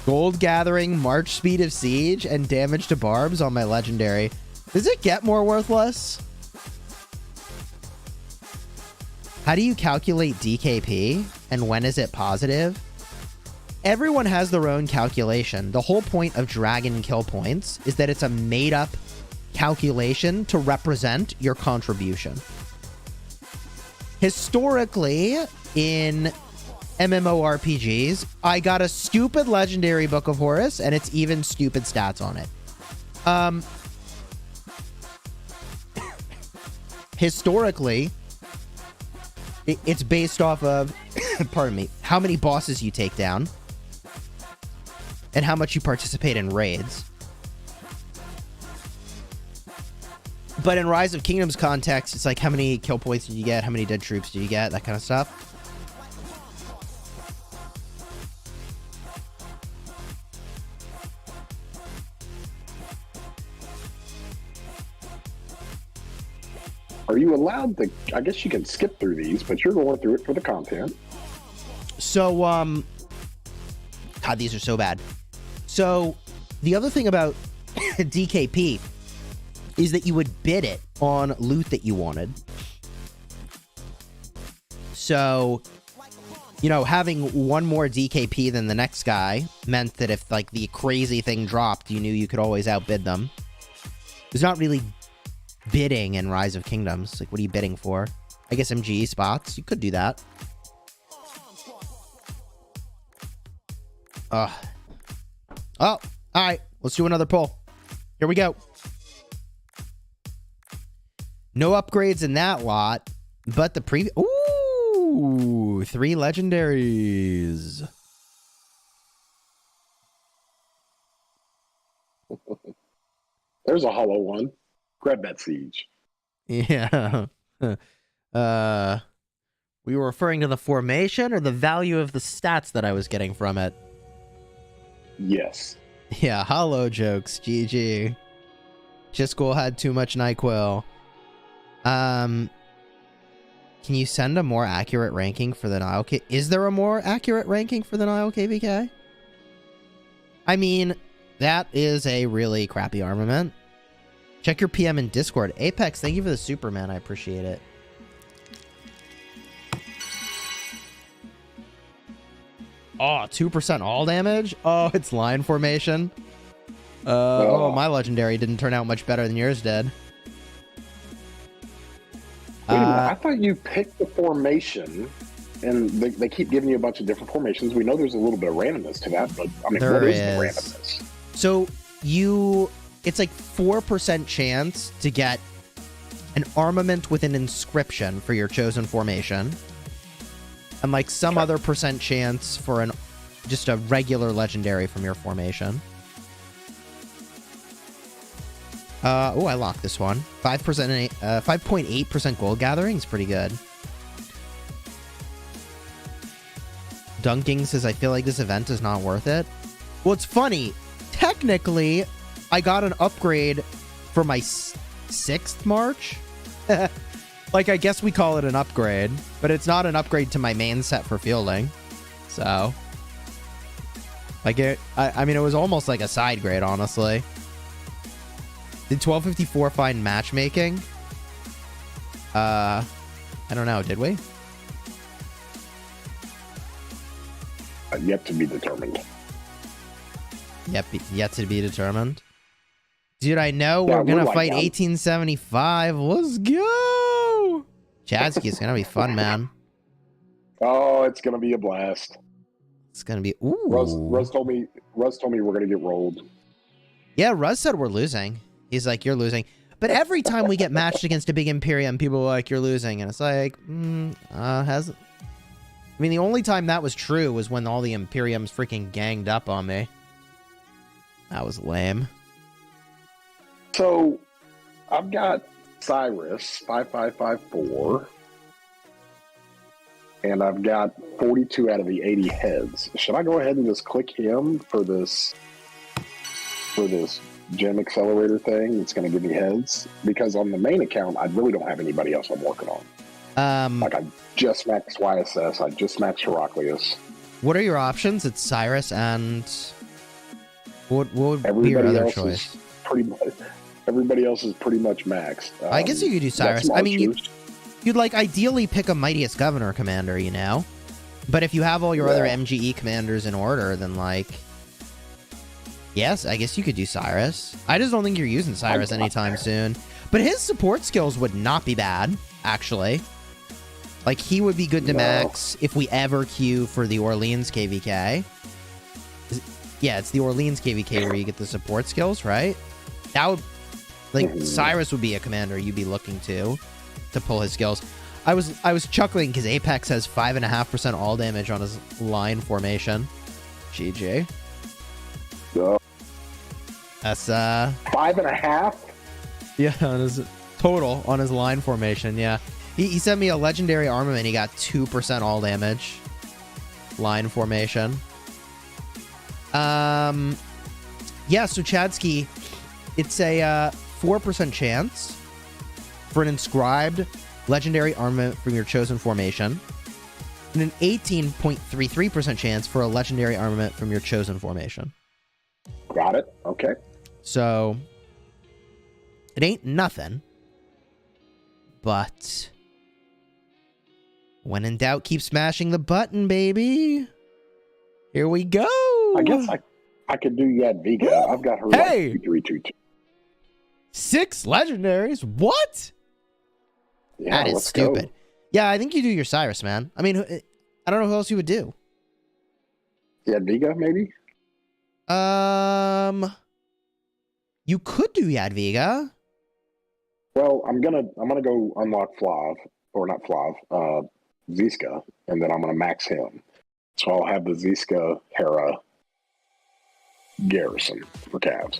Gold gathering, march speed of siege, and damage to barbs on my legendary. Does it get more worthless? How do you calculate DKP? And when is it positive? Everyone has their own calculation. The whole point of dragon kill points is that it's a made-up calculation to represent your contribution. Historically, in MMORPGs, I got a stupid legendary Book of Horus, and it's even stupid stats on it. Historically, it's based off of, pardon me, how many bosses you take down, and how much you participate in raids. But in Rise of Kingdoms context, it's like how many kill points did you get, how many dead troops do you get, that kind of stuff. Are you allowed to? I guess you can skip through these, but you're going through it for the content. So, God, these are so bad. So, the other thing about DKP is that you would bid it on loot that you wanted. So, you know, having one more DKP than the next guy meant that if, like, the crazy thing dropped, you knew you could always outbid them. There's not really bidding in Rise of Kingdoms. Like, what are you bidding for? I guess MGE spots. You could do that. Oh, all right. Let's do another pull. Here we go. No upgrades in that lot, but the previous... Ooh, 3 legendaries. There's a hollow one. Grab that siege. Yeah. We were referring to the formation or the value of the stats that I was getting from it? Yes. Yeah, hollow jokes. GG. Chisgule had too much NyQuil. Can you send a more accurate ranking for the Nile K? Is there a more accurate ranking for the Nile KVK? I mean, that is a really crappy armament. Check your PM in Discord. Apex, thank you for the Superman. I appreciate it. Oh, 2% all damage? Oh, it's line formation. Oh, my legendary didn't turn out much better than yours did. Wait a minute, I thought you picked the formation, and they keep giving you a bunch of different formations. We know there's a little bit of randomness to that, but I mean, what is the randomness? So it's like 4% chance to get an armament with an inscription for your chosen formation, and like some other percent chance for just a regular legendary from your formation. Oh, I locked this one. 5.8% gold gathering is pretty good. Dunking says, I feel like this event is not worth it. Well, it's funny. Technically, I got an upgrade for my 6th March. Like, I guess we call it an upgrade, but it's not an upgrade to my main set for fielding. So, like, I mean, it was almost like a side grade, honestly. Did 1254 find matchmaking? I don't know. Did we? Yet to be determined. Yet to be determined. Dude, I know Yeah, we're gonna like fight that. 1875. Let's go. Chadsky is gonna be fun, man. Oh, it's gonna be a blast. It's gonna be ooh. Russ told me we're gonna get rolled. Yeah, Russ said we're losing. He's like, you're losing. But every time we get matched against a big Imperium, people are like, you're losing. And it's like, has... I mean, the only time that was true was when all the Imperiums freaking ganged up on me. That was lame. So, I've got Cyrus 5554, and I've got 42 out of the 80 heads. Should I go ahead and just click him for this gem accelerator thing that's going to give me heads? Because on the main account, I really don't have anybody else I'm working on. Like, I just maxed YSS, I just maxed Heraclius. What are your options? It's Cyrus and... What would Everybody be your other else choice? Is pretty much, everybody else is pretty much maxed. I guess you could do Cyrus. I mean, you'd like ideally pick a Mightiest Governor commander, you know? But if you have all your other MGE commanders in order, then like... Yes, I guess you could do Cyrus. I just don't think you're using Cyrus anytime soon. But his support skills would not be bad, actually. Like, he would be good to max if we ever queue for the Orleans KVK. Yeah, it's the Orleans KVK where you get the support skills, right? That would... Like, Cyrus would be a commander you'd be looking to pull his skills. I was chuckling because Apex has 5.5% all damage on his line formation. GG. That's 5.5. Yeah, on his total on his line formation. Yeah, he sent me a legendary armament. He got 2% all damage. Line formation. Yeah. So Chadsky, it's a 4% chance for an inscribed legendary armament from your chosen formation, and an 18.33% chance for a legendary armament from your chosen formation. Got it. Okay. So, it ain't nothing, but when in doubt, keep smashing the button, baby. Here we go. I guess I could do Yadviga. I've got her Hey! like 322. 6 legendaries? What? Yeah, That is let's stupid. go. Yeah, I think you do your Cyrus, man. I mean, I don't know who else you would do. Yadviga, maybe? You could do Yadviga. Well, I'm gonna go unlock Flav, or not Flav, Ziska, and then I'm gonna max him. So I'll have the Ziska Hera garrison for Cavs.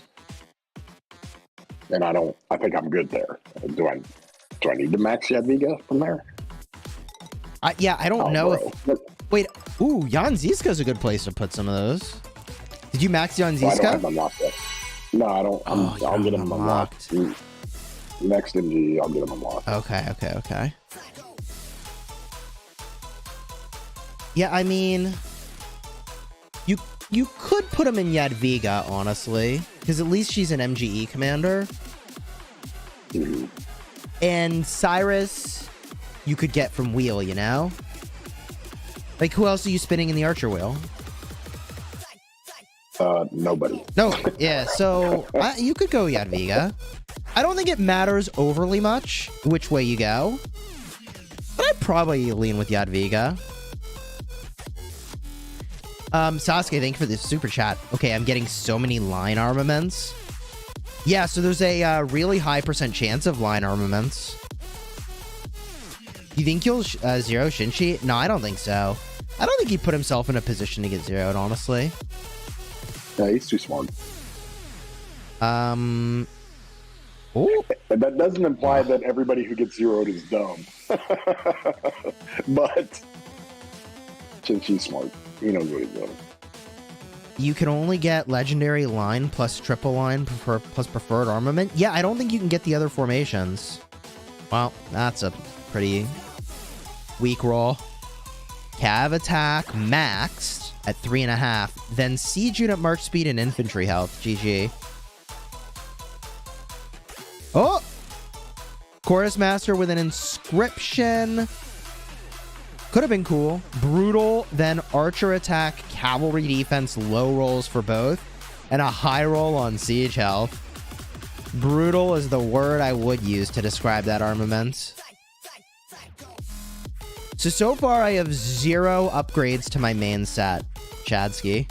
And I think I'm good there. Do I need to max Yadviga from there? Yeah, I don't know bro. Wait, ooh, Jan Ziska's a good place to put some of those. Did you max Jan Well, I don't have Ziska? them unlocked yet. No, I don't. I'll get them unlocked. Next MG, I'll get them unlocked. Okay. Yeah, I mean, you could put him in Yadviga, honestly, because at least she's an MGE commander. Mhm. And Cyrus, you could get from Wheel, you know? Like, who else are you spinning in the Archer Wheel? Nobody. No, yeah, so you could go Yadviga. I don't think it matters overly much which way you go, but I'd probably lean with Yadviga. Sasuke, thank you for this super chat. Okay, I'm getting so many line armaments. Yeah, so there's a really high % chance of line armaments. You think you'll zero Shinshi? No, I don't think so. I don't think he put himself in a position to get zeroed, honestly. Yeah, he's too smart. Oh. And that doesn't imply that everybody who gets zeroed is dumb. But since he's smart, he knows what he's doing. You can only get legendary line plus triple line plus preferred armament. Yeah, I don't think you can get the other formations. Well, that's a pretty weak roll. Cav attack maxed at 3.5. Then siege unit march speed and infantry health. GG. Oh! Chorus Master with an inscription. Could have been cool. Brutal, then archer attack, cavalry defense, low rolls for both, and a high roll on siege health. Brutal is the word I would use to describe that armament. So far I have 0 upgrades to my main set, Chadsky.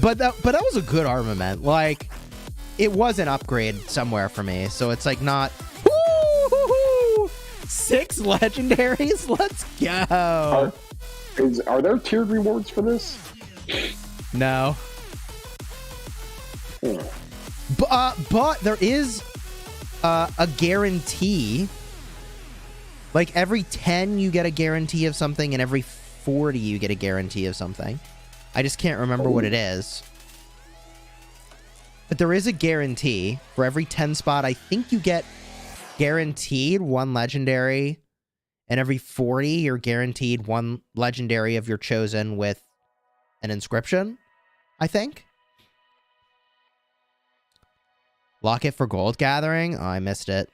But that was a good armament. Like, it was an upgrade somewhere for me, so it's like not... Woo-hoo-hoo! 6 legendaries? Let's go! Are there tiered rewards for this? No. But there is a guarantee. Like, every 10 you get a guarantee of something, and every 40 you get a guarantee of something. I just can't remember what it is. But there is a guarantee. For every 10 spot, I think you get guaranteed 1 legendary. And every 40, you're guaranteed 1 legendary of your chosen with an inscription, I think. Lock it for gold gathering? Oh, I missed it.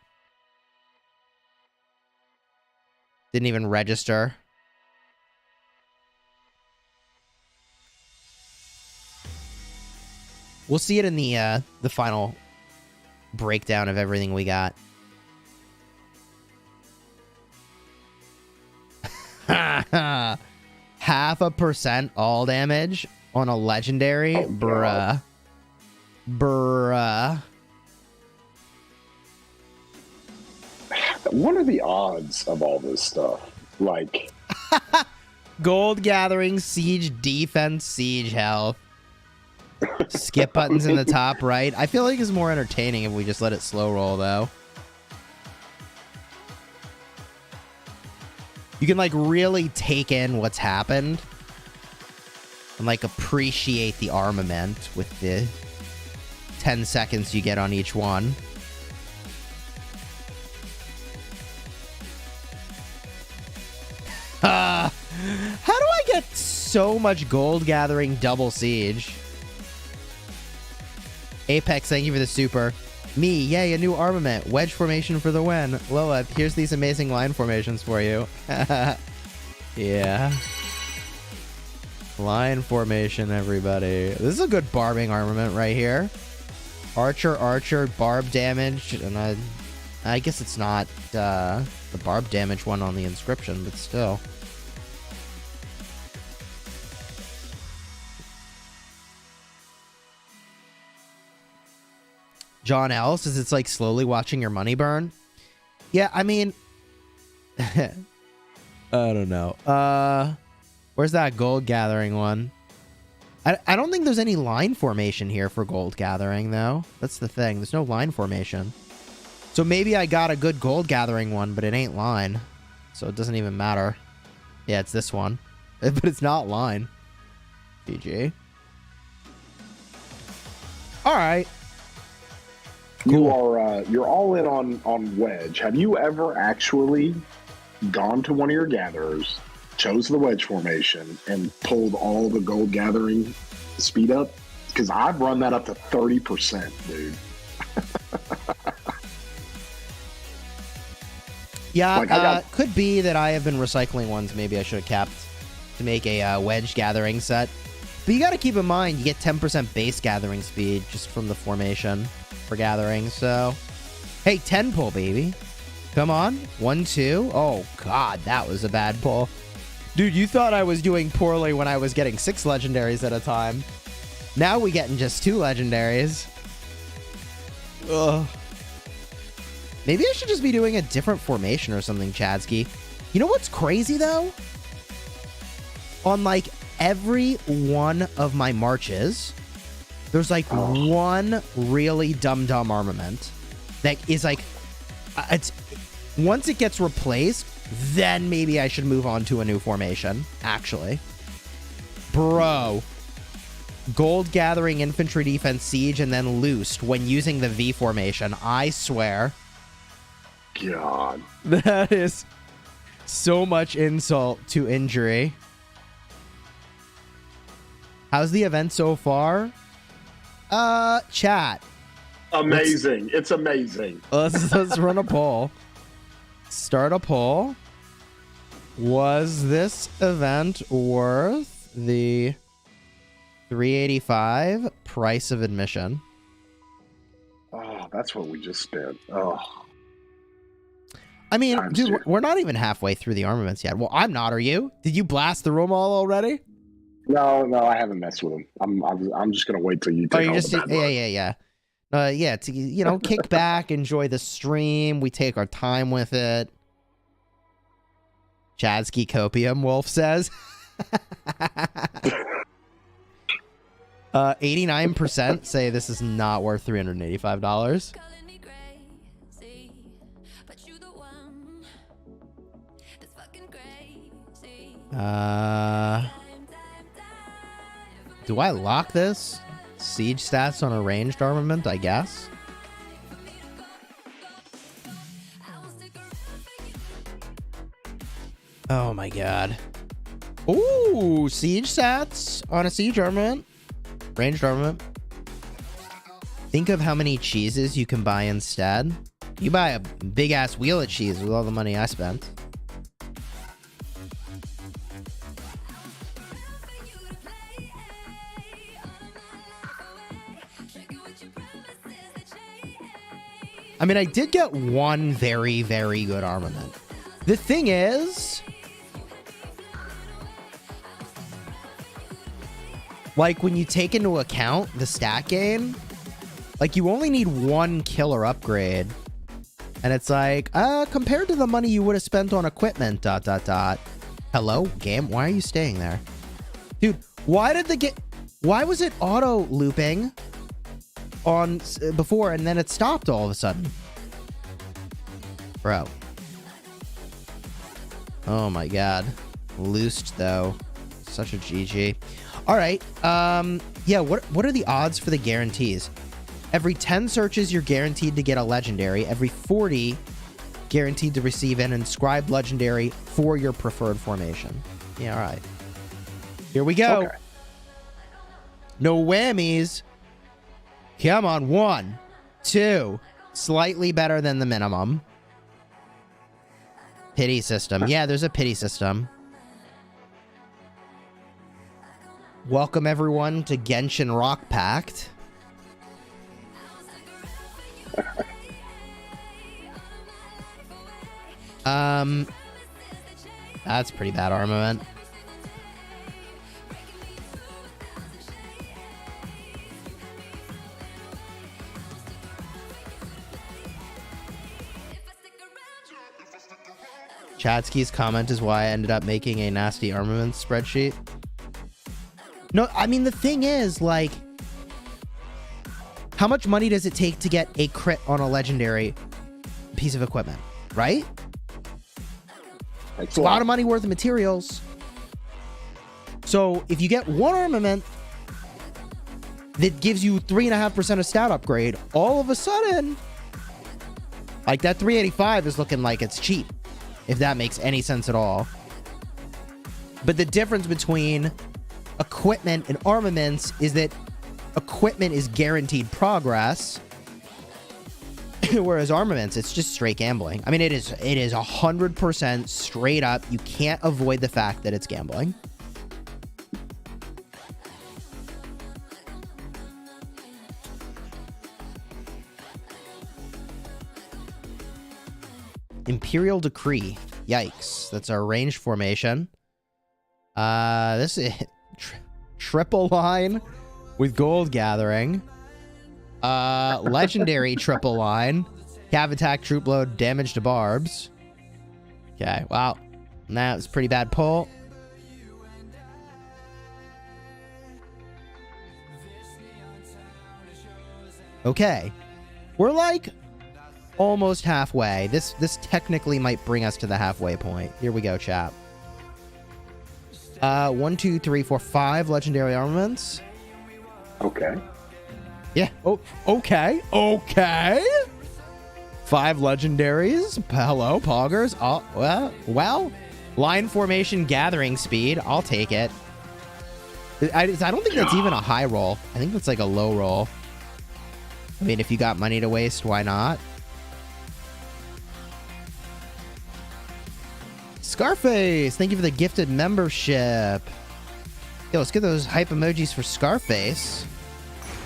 Didn't even register. We'll see it in the final breakdown of everything we got. Half a percent all damage on a legendary? Oh, bruh. Bruh. What are the odds of all this stuff? Like... Gold gathering, siege defense, siege health. Skip buttons in the top right. I feel like it's more entertaining if we just let it slow roll, though. You can, like, really take in what's happened. And, like, appreciate the armament with the 10 seconds you get on each one. How do I get so much gold gathering double siege? Apex, thank you for the super. Me, yay, a new armament. Wedge formation for the win. Lola, here's these amazing line formations for you. Yeah. Line formation, everybody. This is a good barbing armament right here. Archer, archer, barb damage, and I guess it's not the barb damage one on the inscription, but still. John L says it's like slowly watching your money burn. Yeah, I mean, I don't know. Where's that gold gathering one? I don't think there's any line formation here for gold gathering, though. That's the thing. There's no line formation. So maybe I got a good gold gathering one, but it ain't line. So it doesn't even matter. Yeah, it's this one. But it's not line. GG. All right. Cool. You're all in on Wedge. Have you ever actually gone to one of your gatherers, chose the Wedge formation, and pulled all the gold gathering speed up? Because I've run that up to 30%, dude. Yeah, like could be that I have been recycling ones maybe I should have kept to make a Wedge gathering set. But you got to keep in mind, you get 10% base gathering speed just from the formation for gathering. So, hey, 10 pull, baby. Come on. 1, 2. Oh, God, that was a bad pull. Dude, you thought I was doing poorly when I was getting 6 legendaries at a time. Now we getting just 2 legendaries. Ugh. Maybe I should just be doing a different formation or something, Chadsky. You know what's crazy, though? On, like, every one of my marches, there's, like, one really dumb armament that is, like, it's... Once it gets replaced, then maybe I should move on to a new formation, actually. Bro. Gold gathering, infantry defense, siege, and then loosed when using the V formation. I swear. God. That is so much insult to injury. How's the event so far? Chat. Amazing. It's amazing. Let's run a poll. start a poll. Was this event worth the $385 price of admission? Oh, that's what we just spent. Oh. I mean, Times dude, two. we're not even halfway through the armaments yet. Well, I'm not. Are you? Did you blast the room all already? No, I haven't messed with them. I'm just gonna wait till you Oh, take you all just the bad yeah. Yeah, to kick back, enjoy the stream. We take our time with it. Chadsky Copium, Wolf says. 89% say this is not worth $385. Do I lock this? Siege stats on a ranged armament, I guess. Oh my god. Ooh, siege stats on a siege armament. Ranged armament. Think of how many cheeses you can buy instead. You buy a big ass wheel of cheese with all the money I spent. I mean, I did get one very, very good armament. The thing is, like, when you take into account the stat gain, like, you only need one killer upgrade. And it's like, compared to the money you would have spent on equipment, ... Hello, game? Why are you staying there? Dude, why was it auto looping on before and then it stopped all of a sudden? Bro. Oh my god. Loosed though. Such a GG. Alright. Yeah, what are the odds for the guarantees? Every 10 searches you're guaranteed to get a legendary. Every 40 guaranteed to receive an inscribed legendary for your preferred formation. Yeah, alright. Here we go. Okay. No whammies. Come on, 1, 2. Slightly better than the minimum. Pity system. Yeah, there's a pity system. Welcome everyone to Genshin Rock Pact. That's pretty bad armament. Chadsky's comment is why I ended up making a nasty armaments spreadsheet. No, I mean, the thing is, like, how much money does it take to get a crit on a legendary piece of equipment, right? It's a lot of money worth of materials. So if you get one armament that gives you 3.5% of stat upgrade, all of a sudden, like, that 385 is looking like it's cheap, if that makes any sense at all. But the difference between equipment and armaments is that equipment is guaranteed progress, whereas armaments, it's just straight gambling. I mean, it is 100% straight up. You can't avoid the fact that it's gambling. Imperial Decree. Yikes. That's our ranged formation. This is triple line with gold gathering. Legendary triple line. Cav attack, troop load, damage to barbs. Okay, wow. That was a pretty bad pull. Okay. We're like almost halfway. This technically might bring us to the halfway point. Here we go, chap. 1, 2, 3, 4, 5 legendary armaments. Okay. Yeah. Oh, okay. Okay. 5 legendaries. Hello, poggers. Oh, well. Line formation gathering speed. I'll take it. I don't think that's even a high roll. I think that's like a low roll. I mean, if you got money to waste, why not? Scarface, thank you for the gifted membership. Yo, let's get those hype emojis for Scarface.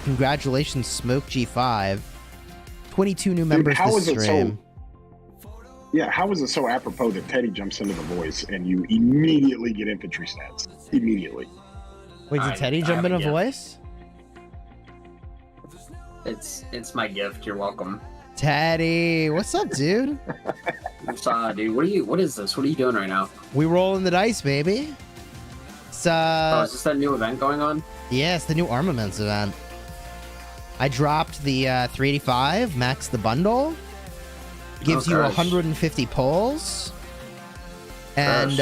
Congratulations, Smoke G5. 22 new members this stream. Yeah, how is it so apropos that Teddy jumps into the voice and you immediately get infantry stats? Immediately. Wait, did Teddy jump in a voice? It's my gift. You're welcome. Teddy, what's up, dude? Dude, what is this? What are you doing right now? We rolling the dice, baby. It's, is this that new event going on? Yeah, it's the new Armaments event. I dropped the 385, max the bundle. Gives you 150 pulls. And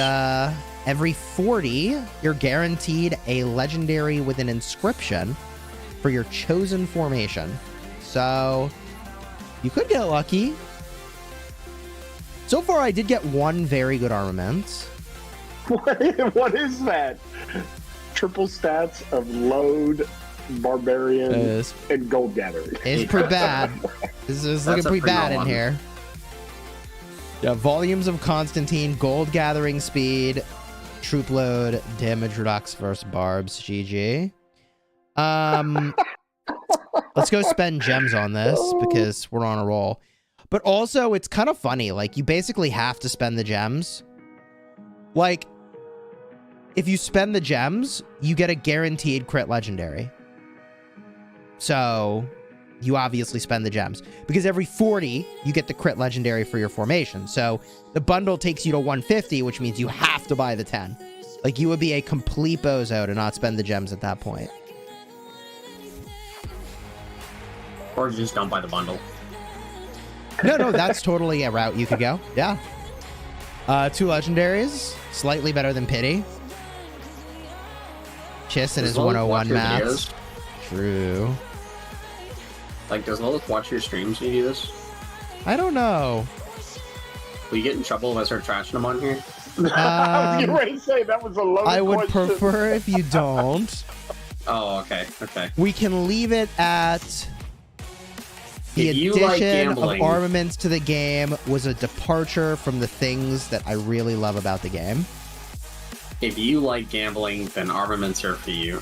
every 40, you're guaranteed a legendary with an inscription for your chosen formation. So you could get lucky. So far, I did get one very good armament. What is that? Triple stats of load, barbarian, and gold gathering. It's pretty bad. This is looking pretty bad in here. Yeah, volumes of Constantine, gold gathering speed, troop load, damage redux versus barbs. GG. Let's go spend gems on this because we're on a roll. But also, it's kind of funny. Like, you basically have to spend the gems. Like, if you spend the gems, you get a guaranteed crit legendary. So, you obviously spend the gems. Because every 40, you get the crit legendary for your formation. So, the bundle takes you to 150, which means you have to buy the 10. Like, you would be a complete bozo to not spend the gems at that point. Or just don't buy the bundle. No, that's totally a route you could go. Yeah. 2 legendaries. Slightly better than Pity. Chiss and his 101 maps. True. Like, does Lilith watch your streams when you do this? I don't know. Will you get in trouble if I start trashing him on here? I was getting ready to say that was a loaded I would question. prefer if you don't. Oh, okay. Okay. We can leave it at... The If you addition like of gambling, armaments to the game was a departure from the things that I really love about the game. if you like gambling, then Armaments are for you.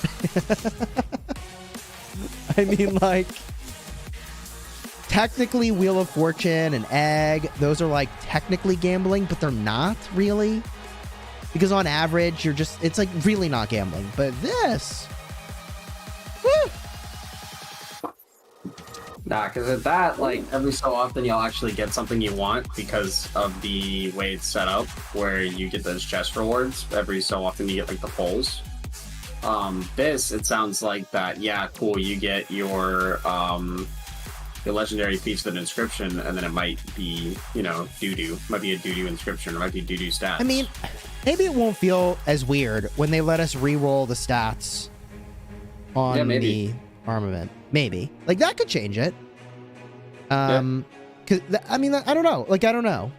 I mean, like, technically Wheel of Fortune and Egg, those are like technically gambling, but they're not really. Because on average, you're just, it's like really not gambling. But this, woo! Nah, because at that, like, every so often you'll actually get something you want because of the way it's set up, where you get those chest rewards. Every so often you get, like, the pulls. This, it sounds like that, yeah, cool, you get your legendary piece with an inscription, and then it might be, you know, doo-doo. Might be a doo-doo inscription, or might be doo-doo stats. I mean, maybe it won't feel as weird when they let us re-roll the stats on the armament. Maybe. Like, that could change it. Cause I mean, I don't know. Like, I don't know.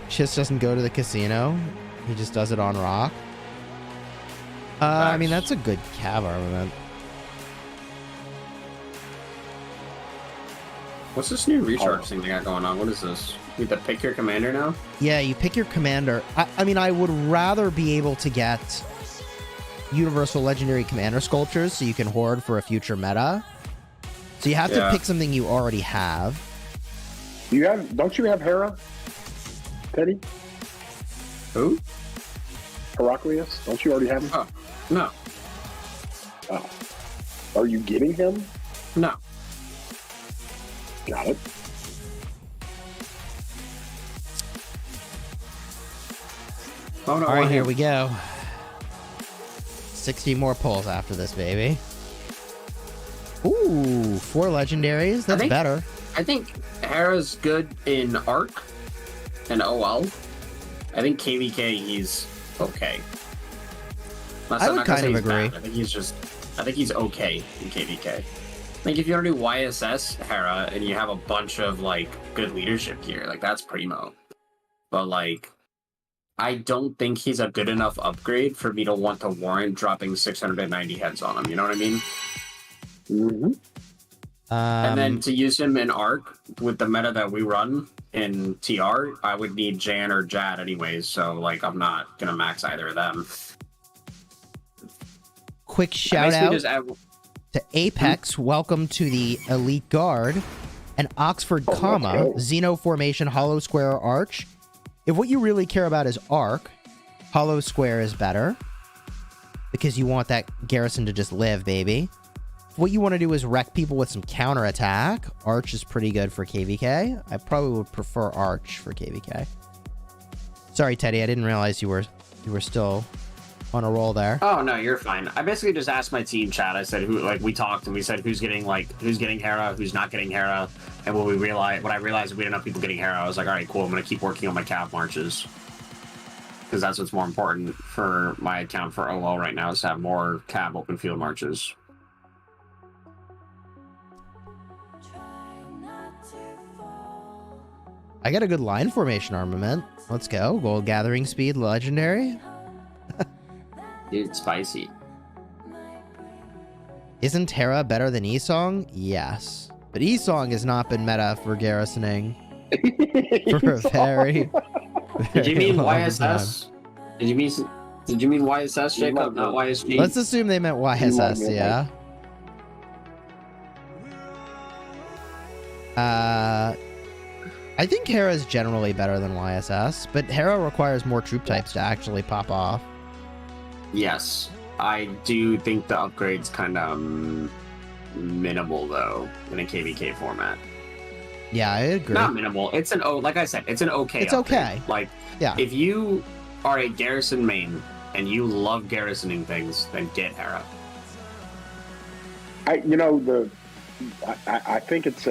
Chiss doesn't go to the casino. He just does it on rock. I mean, that's a good cav armament. What's this new recharge thing they got going on? What is this? You have to pick your commander now? Yeah, you pick your commander. I mean, I would rather be able to get universal legendary commander sculptures so you can hoard for a future meta. So you have to pick something you already have. Don't you have Hera, Teddy? Who? Heraclius? Don't you already have him? Oh, no. Oh. Are you getting him? No. Got it. Oh, no. All right, here we go. 60 more pulls after this, baby. Ooh, 4 legendaries. That's better. I think Hera's good in Arc and OL. I think KVK, he's okay. I would kind of agree. I think he's okay in KVK. Like, if you want to do YSS Hera and you have a bunch of, like, good leadership gear, like, that's primo. But, like, I don't think he's a good enough upgrade for me to want to warrant dropping 690 heads on him. You know what I mean? Mm-hmm. And then to use him in Arc with the meta that we run in TR, I would need Jan or Jad anyways. So like, I'm not gonna max either of them. quick shout out Just add... to Apex. Welcome to the Elite Guard. And Oxford, Xeno Formation, Hollow Square, Arch. If what you really care about is Arc, Hollow Square is better. Because you want that garrison to just live, baby. What you want to do is wreck people with some counterattack. Arch is pretty good for KVK. I probably would prefer Arch for KVK. Sorry, Teddy, I didn't realize you were still on a roll there. Oh no, you're fine. I basically just asked my team chat. I said we talked and we said who's getting Hera, who's not getting Hera, and when I realized we didn't have people getting Hera, I was like, all right, cool. I'm gonna keep working on my cav marches because that's what's more important for my account for OL right now is to have more cav open field marches. I got a good line formation armament. Let's go. Gold gathering speed, legendary. Dude, it's spicy. Isn't Hera better than Esong? Yes. But Esong has not been meta for garrisoning for a very Did you mean long YSS? time. Did you mean YSS, Jacob, not YSG? Let's assume they meant YSS, yeah. I think Hera is generally better than YSS, but Hera requires more troop types to actually pop off. Yes, I do think the upgrade's kind of minimal though in a KVK format. Yeah, I agree. Not minimal. It's like I said, it's an okay. It's upgrade. okay. Like, yeah, if you are a garrison main and you love garrisoning things, then get Hera. I think it's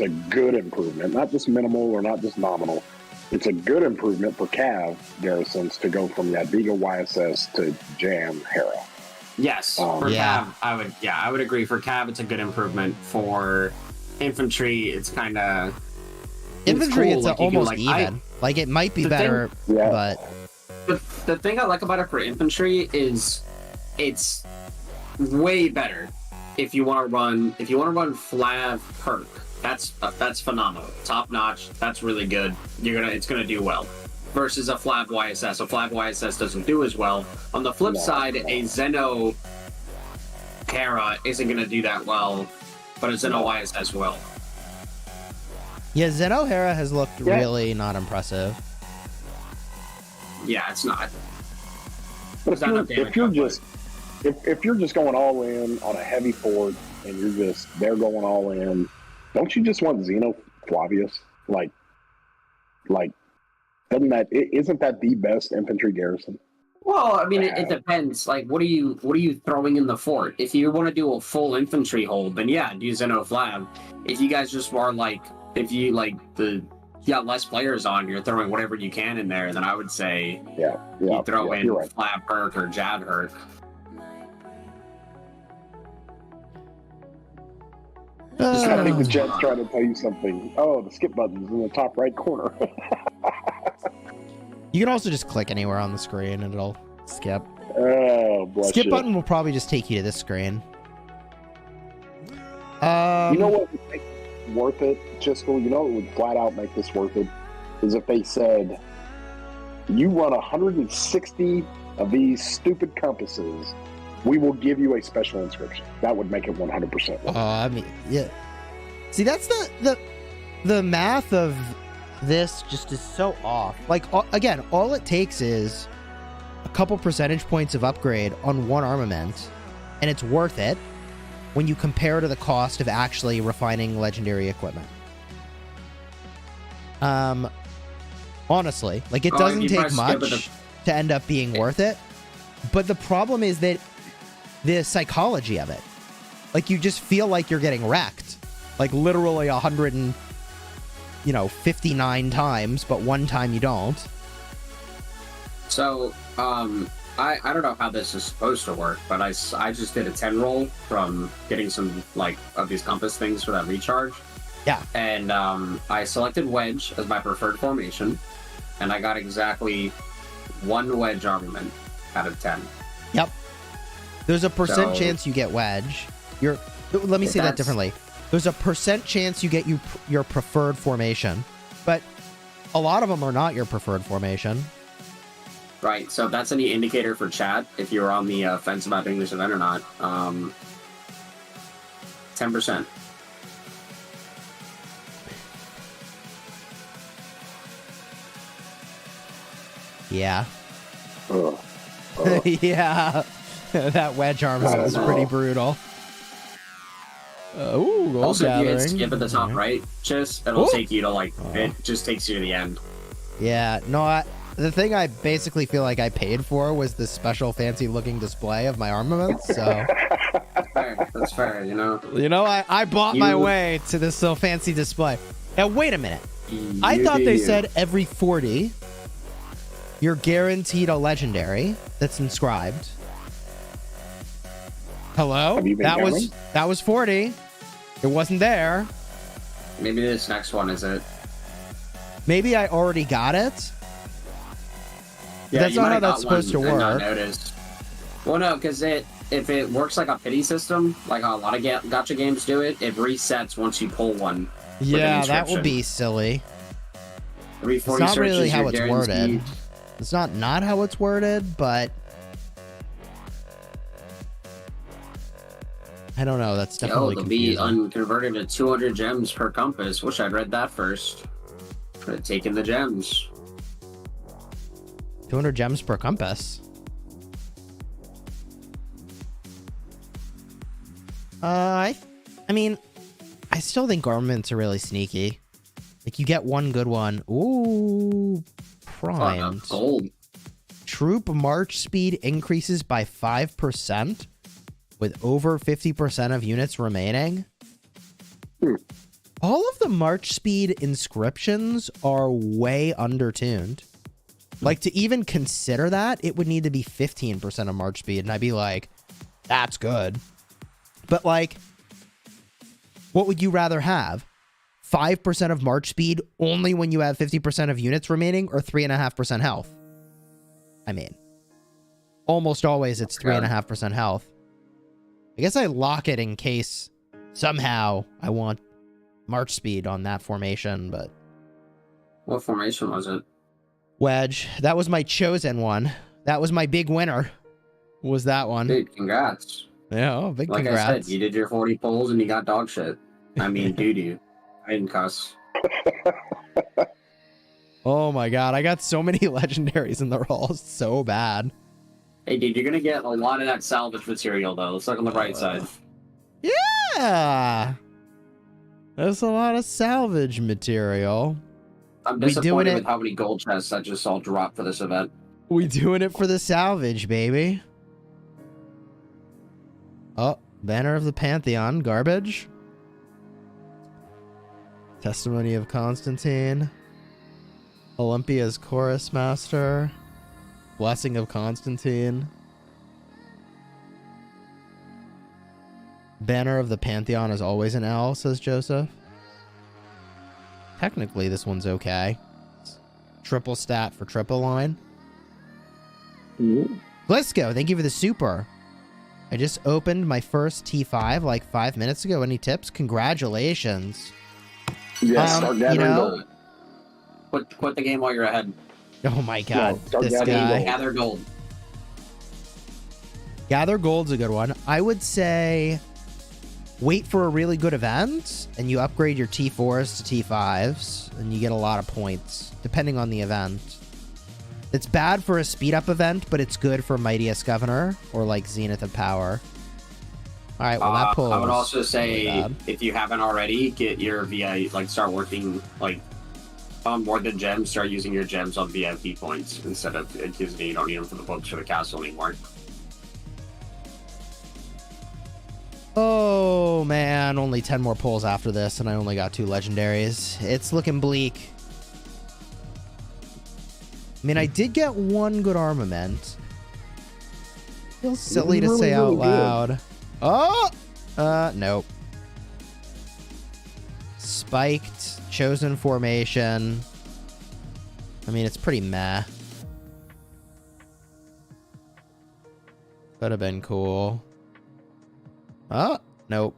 a good improvement, not just minimal or not just nominal. It's a good improvement for Cav garrisons to go from Yadviga YSS to Jam Hera. Yes, for Cav, I would agree. For Cav, it's a good improvement. For infantry, it's kind of infantry. Cool. It's like almost can, even. Like it might be better, but the thing I like about it for infantry is it's way better if you want to run Flav perk. That's phenomenal, top notch. That's really good. It's gonna do well. Versus a Flav YSS. A Flav YSS doesn't do as well. On the flip side, a Zeno Hera isn't gonna do that well, but a Zeno YSS will. Yeah, Zeno Hera has looked really not impressive. Yeah, it's not. But if you're just going all in on a heavy fort and they're going all in, don't you just want Zeno Flavius? Like, isn't that the best infantry garrison? Well, I mean, it depends. Like, what are you throwing in the fort? If you want to do a full infantry hold, then yeah, do Zeno Flav. If you guys just are less players on, you're throwing whatever you can in there, then I would say you throw in Flav perk or Jad perk. I think the Jet's trying to tell you something. Oh, the skip button's in the top right corner. You can also just click anywhere on the screen and it'll skip. Oh, bless skip you. button will probably just take you to this screen. You know what would make it worth it, Chisgule? You know what would flat out make this worth it? Is if they said, you run 160 of these stupid compasses, we will give you a special inscription. That would make it 100%. I mean, yeah. See, that's the math of this just is so off. Like, again, all it takes is a couple percentage points of upgrade on one armament, and it's worth it when you compare to the cost of actually refining legendary equipment. Honestly, like, it doesn't take much to end up being worth it. But the problem is that the psychology of it, like, you just feel like you're getting wrecked, like literally 159 times, but one time you don't. So I don't know how this is supposed to work, but I just did a 10 roll from getting some of these compass things for that recharge. Yeah. And I selected wedge as my preferred formation, and I got exactly one wedge armament out of 10. Yep. There's a percent chance you get wedge. Let me say that differently. There's a % chance you get your preferred formation, but a lot of them are not your preferred formation. Right, so if that's any indicator for chat, if you're on the fence about doing this event or not, 10%. Yeah. Ugh. Yeah. That wedge armament is pretty brutal. Ooh, gold Also, if you hit gathering. skip at the top right, it'll take you to, like, it just takes you to the end. Yeah, no, the thing I basically feel like I paid for was the special fancy looking display of my armaments, so... That's fair, you know? You know, I bought my way to this so fancy display. Now, wait a minute. I thought they said every 40, you're guaranteed a legendary that's inscribed. Hello? Have you been counting? That was 40. It wasn't there. Maybe this next one is it. Maybe I already got it. Yeah, That's you not might how have that's got one supposed to and not work. noticed. Well, no, because if it works like a pity system, like how a lot of gacha games do it, it resets once you pull one. with an Yeah, that would inscription. be silly. Every It's 40 not really searches, how you're it's guaranteed- worded. It's not how it's worded, but I don't know. That's definitely they'll be confusing. converted to 200 gems per compass. Wish I'd read that first. Could have taken the gems. 200 gems per compass. I mean, I still think armaments are really sneaky. Like, you get one good one. Ooh, primed. Gold. Troop march speed increases by 5% with over 50% of units remaining. All of the march speed inscriptions are way undertuned. Like, to even consider that, it would need to be 15% of march speed, and I'd be like, that's good. But, like, what would you rather have? 5% of march speed only when you have 50% of units remaining, or 3.5% health? I mean, almost always it's 3.5% health. I guess I lock it in case somehow I want march speed on that formation, but... What formation was it? Wedge. That was my chosen one. That was my big winner. Was that one. Dude, congrats. Yeah, oh, big Like congrats. I said, you did your 40 pulls and you got dog shit. I mean, doo-doo. I didn't cuss. Oh my god, I got so many legendaries and they're all so bad. Hey, dude, you're gonna get a lot of that salvage material, though. Let's look on the right side. Yeah! There's a lot of salvage material. I'm We doing disappointed it- with how many gold chests I just saw drop for this event. We doing it for the salvage, baby. Oh, Banner of the Pantheon, garbage. Testimony of Constantine. Olympia's Chorus Master. Blessing of Constantine. Banner of the Pantheon is always an L, says Joseph. Technically, this one's okay. Triple stat for triple line. Glisco, thank you for the super. I just opened my first T5 like 5 minutes ago. Any tips? Congratulations. Yes, start gathering you know- gold. Quit the game while you're ahead. Oh my god, No, start this gathering guy. gold. Gather gold. Gather Gold's a good one. I would say wait for a really good event, and you upgrade your T4s to T5s, and you get a lot of points, depending on the event. It's bad for a speed-up event, but it's good for Mightiest Governor, or like Zenith of Power. Alright, well that pulls. I would also say, really bad. if you haven't already, get your VI, like, start working, like, more than gems, start using your gems on VIP points instead of, because you don't need them for the books or the castle anymore. Oh man, only 10 more pulls after this, and I only got 2 legendaries. It's looking bleak. I mean, I did get 1 good armament. Feels silly to say out really good. loud. Oh! Nope. Spiked, chosen formation. I mean, it's pretty meh. Could have been cool. Oh, nope.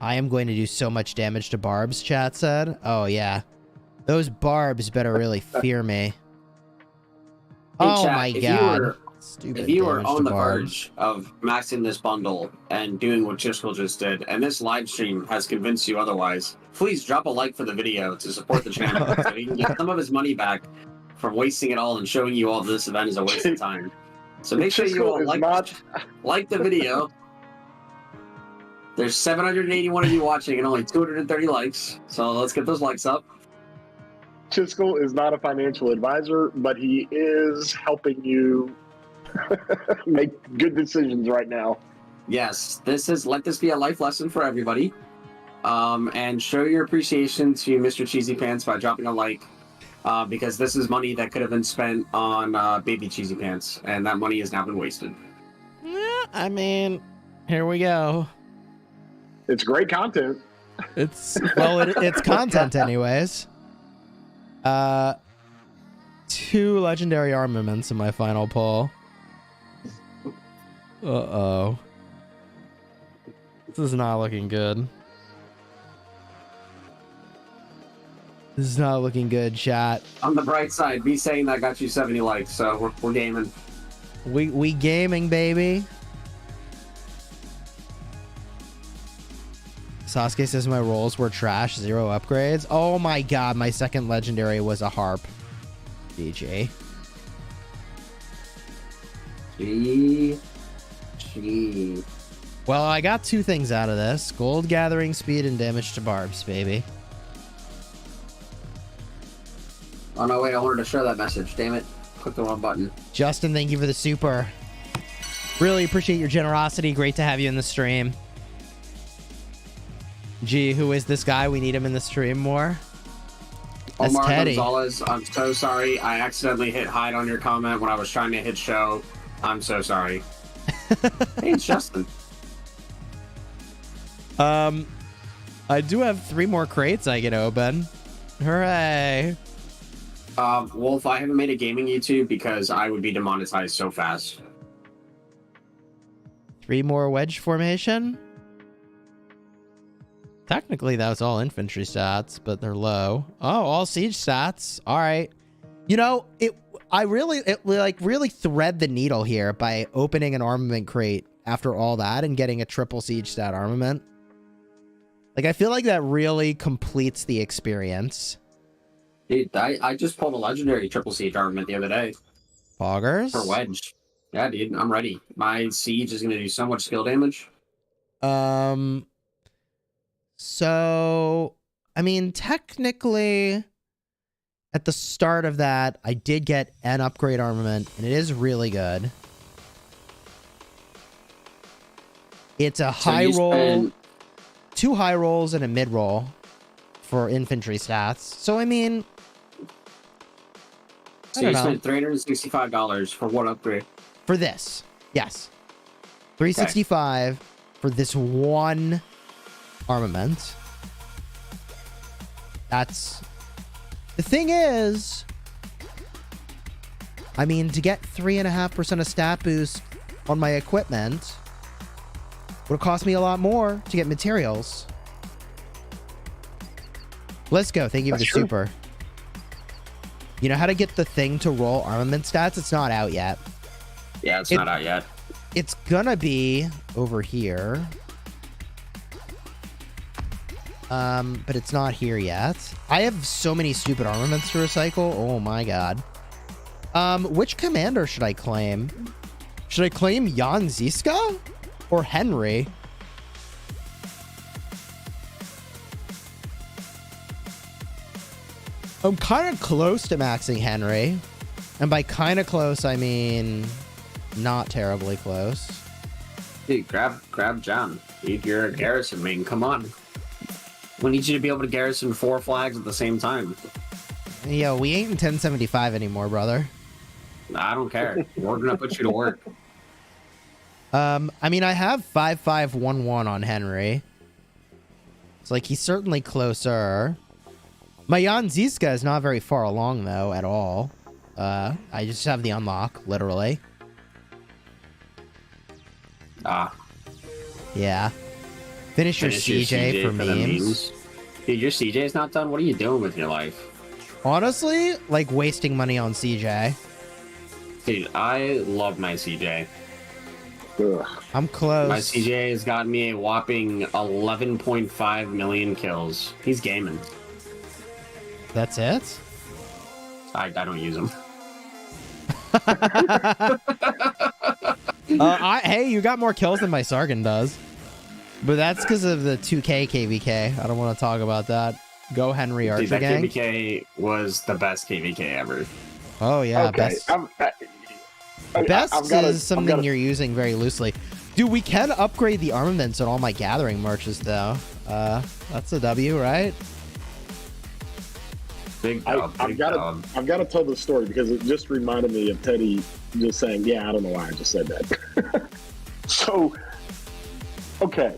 I am going to do so much damage to barbs, chat said. Oh, yeah. Those barbs better really fear me. Oh, chat, my if God. Stupid If you were damage to on the barbs. verge of maxing this bundle and doing what Chisgule just did, and this live stream has convinced you otherwise, please drop a like for the video to support the channel so he can get some of his money back from wasting it all and showing you all this event is a waste of time. So make sure you all like the video. There's 781 of you watching and only 230 likes, so let's get those likes up. Chisgule is not a financial advisor, but he is helping you make good decisions right now. Yes, let this be a life lesson for everybody. And show your appreciation to Mr. Cheesy Pants by dropping a like, because this is money that could have been spent on baby Cheesy Pants, and that money has now been wasted. Yeah, I mean, here we go. It's great content. It's content anyways. 2 legendary armaments in my final pull. Uh-oh. This is not looking good. This is not looking good, chat. On the bright side, me saying that got you 70 likes, so we're gaming. We gaming, baby. Sasuke says my rolls were trash, 0 upgrades. Oh my god, my second legendary was a harp. GG. Gee. Well, I got 2 things out of this. Gold gathering speed and damage to barbs, baby. Oh no, wait, I wanted to share that message. Damn it. Click the wrong button. Justin, thank you for the super. Really appreciate your generosity. Great to have you in the stream. Gee, who is this guy? We need him in the stream more. That's Omar Teddy. Gonzalez, I'm so sorry. I accidentally hit hide on your comment when I was trying to hit show. I'm so sorry. Hey, it's Justin. I do have 3 more crates I can open. Hooray. Wolf, I haven't made a gaming YouTube because I would be demonetized so fast. 3 more wedge formation. Technically, that was all infantry stats, but they're low. Oh, all siege stats. All right. You know, I really thread the needle here by opening an armament crate after all that and getting a triple siege stat armament. Like, I feel like that really completes the experience. Dude, I just pulled a legendary triple siege armament the other day. Poggers? For wedge. Yeah, dude, I'm ready. My siege is going to do so much skill damage. So, I mean, technically, at the start of that, I did get an upgrade armament, and it is really good. It's a high roll, 2 high rolls, and a mid roll for infantry stats. So, I mean, So you spent $365 for what upgrade? For this, yes. $365 for this one armament. That's... The thing is, I mean, to get 3.5% of stat boost on my equipment would cost me a lot more to get materials. Let's go. Thank you for the super. You know how to get the thing to roll armament stats? It's not out yet. Yeah, it's not out yet. It's gonna be over here. But it's not here yet. I have so many stupid armaments to recycle. Oh my god. Which commander should I claim? Should I claim Jan Ziska or Henry? I'm kind of close to maxing Henry. And by kind of close, I mean not terribly close. Dude, grab John. Dude, you're a garrison main. Come on. We need you to be able to garrison 4 flags at the same time. Yo, we ain't in 1075 anymore, brother. I don't care. We're gonna put you to work. I mean, I have 5511 on Henry. It's like he's certainly closer. My Jan Ziska is not very far along, though, at all. I just have the unlock, literally. Ah. Yeah. Finish your Finish CJ for the memes. Dude, your CJ's not done? What are you doing with your life? Honestly, like wasting money on CJ. Dude, I love my CJ. Ugh. I'm close. My CJ has gotten me a whopping 11.5 million kills. He's gaming. That's it? I don't use him. Hey, you got more kills than my Sargon does. But that's because of the 2K KVK. I don't want to talk about that. Go Henry Archer Dude, that Gang. KVK was the best KVK ever. Oh, yeah. Okay, Best, I've is something you're using very loosely. Dude, we can upgrade the armaments on all my gathering merches, though. That's a W, right? Big dub, I've got to tell the story because it just reminded me of Teddy just saying, "Yeah, I don't know why I just said that." So, okay,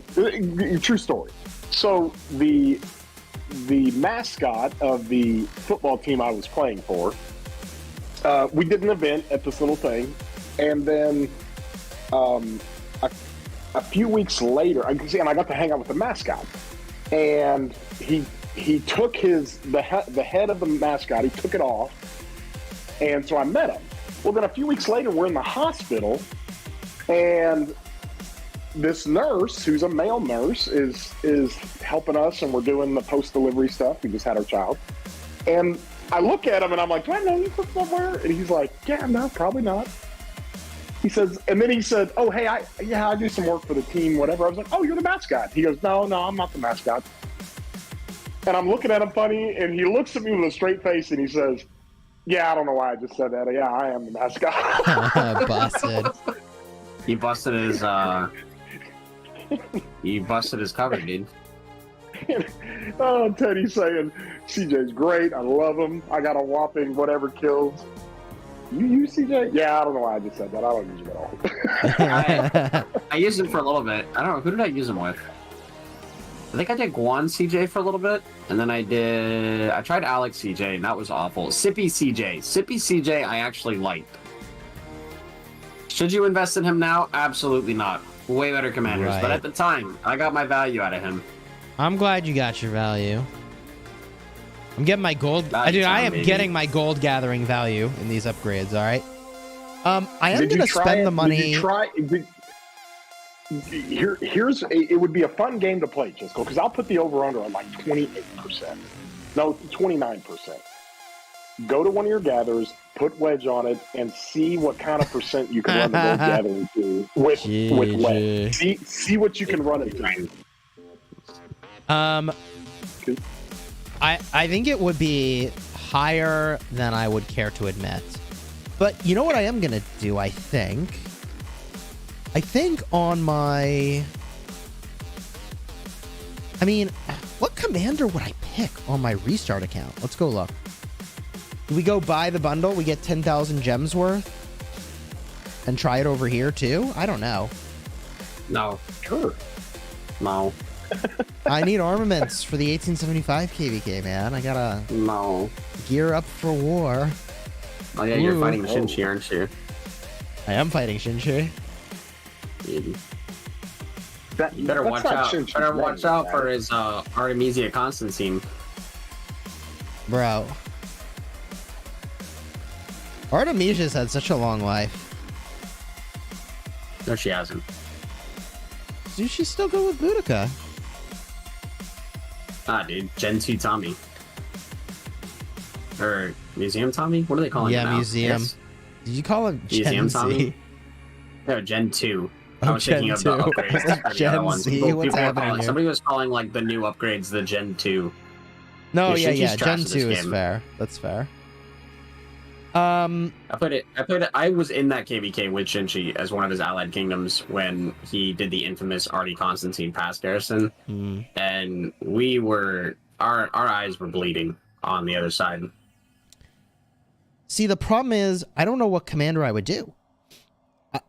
true story. So the mascot of the football team I was playing for, we did an event at this little thing, and then a few weeks later, and I got to hang out with the mascot, and he took the head of the mascot, he took it off, and so I met him. Well, then a few weeks later, we're in the hospital, and this nurse, who's a male nurse, is helping us, and we're doing the post-delivery stuff. We just had our child. And I look at him, and I'm like, do I know you from somewhere? And he's like, yeah, no, probably not. He says, and then he said, oh, hey, I do some work for the team, whatever. I was like, oh, you're the mascot. He goes, no, I'm not the mascot. And I'm looking at him funny, and he looks at me with a straight face, and he says, yeah, I don't know why I just said that. Yeah, I am the mascot. Busted. He busted his he busted his cover, dude. Oh, Teddy's saying, CJ's great. I love him. I got a whopping whatever kills. You use CJ? Yeah, I don't know why I just said that. I don't use him at all. I used him for a little bit. I don't know. Who did I use him with? I think I did Guan CJ for a little bit. And then I tried Alex CJ, and that was awful. Sippy CJ I actually liked. Should you invest in him now? Absolutely not. Way better commanders. Right. But at the time, I got my value out of him. I'm glad you got your value. I'm getting my gold. Value Dude, I time, am baby. getting my gold gathering value in these upgrades, all right? I am Did you going to try spend it? the money. Did you try? It would be a fun game to play, Chisgule, because I'll put the over-under on like 28%. No, 29%. Go to one of your gatherers, put wedge on it, and see what kind of percent you can run the gold gathering to with wedge. See what you can run it to. I think it would be higher than I would care to admit. But you know what I am going to do, I think? I think on my... I mean, what commander would I pick on my restart account? Let's go look. Do we go buy the bundle? We get 10,000 gems worth? And try it over here too? I don't know. No. Sure. No. I need armaments for the 1875 KVK, man. I gotta No. gear up for war. Oh yeah, you're Ooh. fighting Shinchi, aren't you? I am fighting Shinchi. You better watch out. Better watch out for his Artemisia Constantine. Bro. Artemisia's had such a long life. No, she hasn't. Dude, she's still good with Boudica. Ah, dude, Gen 2 Tommy. Or Museum Tommy? What are they calling him now? Museum. Yes. Did you call him Museum Gen Z? Tommy? No, Gen 2. I Oh, was thinking of the Gen 2. upgrades. for the Gen other ones. Z? People What's were happening calling- here? Somebody was calling like the new upgrades the Gen 2. No, Yeah, yeah. Shinji's trash Gen at 2 this is game. fair. That's fair. I played it. I was in that KVK with Shinji as one of his allied kingdoms when he did the infamous Artie Constantine pass garrison, and we were our eyes were bleeding on the other side. See, the problem is, I don't know what commander I would do.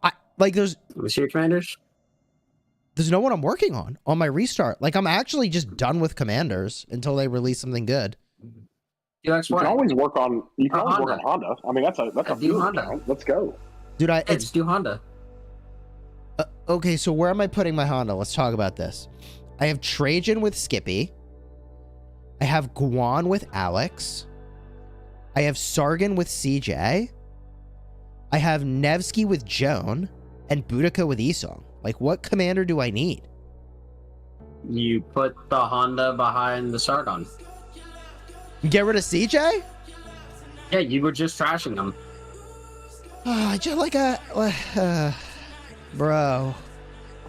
I like, there's Was your commanders? no one I'm working on my restart. Like, I'm actually just done with commanders until they release something good. You You can always work on. You can always work on Honda. I mean, that's a do field Honda. count. Let's go. Dude, Yeah, just do Honda. okay, so where am I putting my Honda? Let's talk about this. I have Trajan with Skippy. I have Guan with Alex. I have Sargon with CJ. I have Nevsky with Joan. And Boudica with Esong. Like, what commander do I need? You put the Honda behind the Sargon. Get rid of CJ? Yeah, you were just trashing them. Just like a... bro.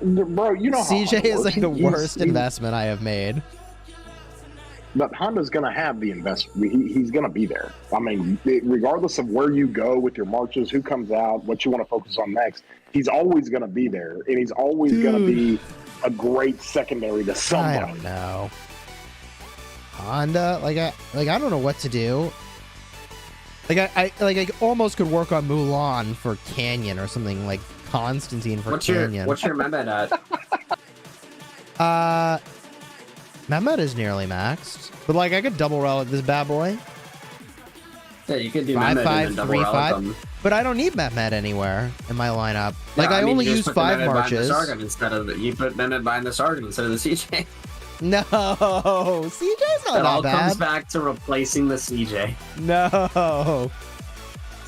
Bro, you know how CJ Honda is works. like the worst He's- investment I have made. But Honda's going to have the investment. He's going to be there. I mean, regardless of where you go with your marches, who comes out, what you want to focus on next, he's always going to be there, and he's always going to be a great secondary to I somebody. don't know. Honda, I don't know what to do. I almost could work on Mulan for Canyon or something, like Constantine for Canyon. What's your Mehmet at? Mehmet is nearly maxed, but like I could double relic this bad boy. Yeah, you could do 5, Mehmet 5, and then double 3, relic 5. them. But I don't need Mehmet anywhere in my lineup. Like Yeah, I mean, only you use just put the 5 Mehmet behind the marches. Sargon instead of you put Mehmet behind the Sargon instead of the CJ. No, CJ's not It all that comes bad. back to replacing the CJ. No,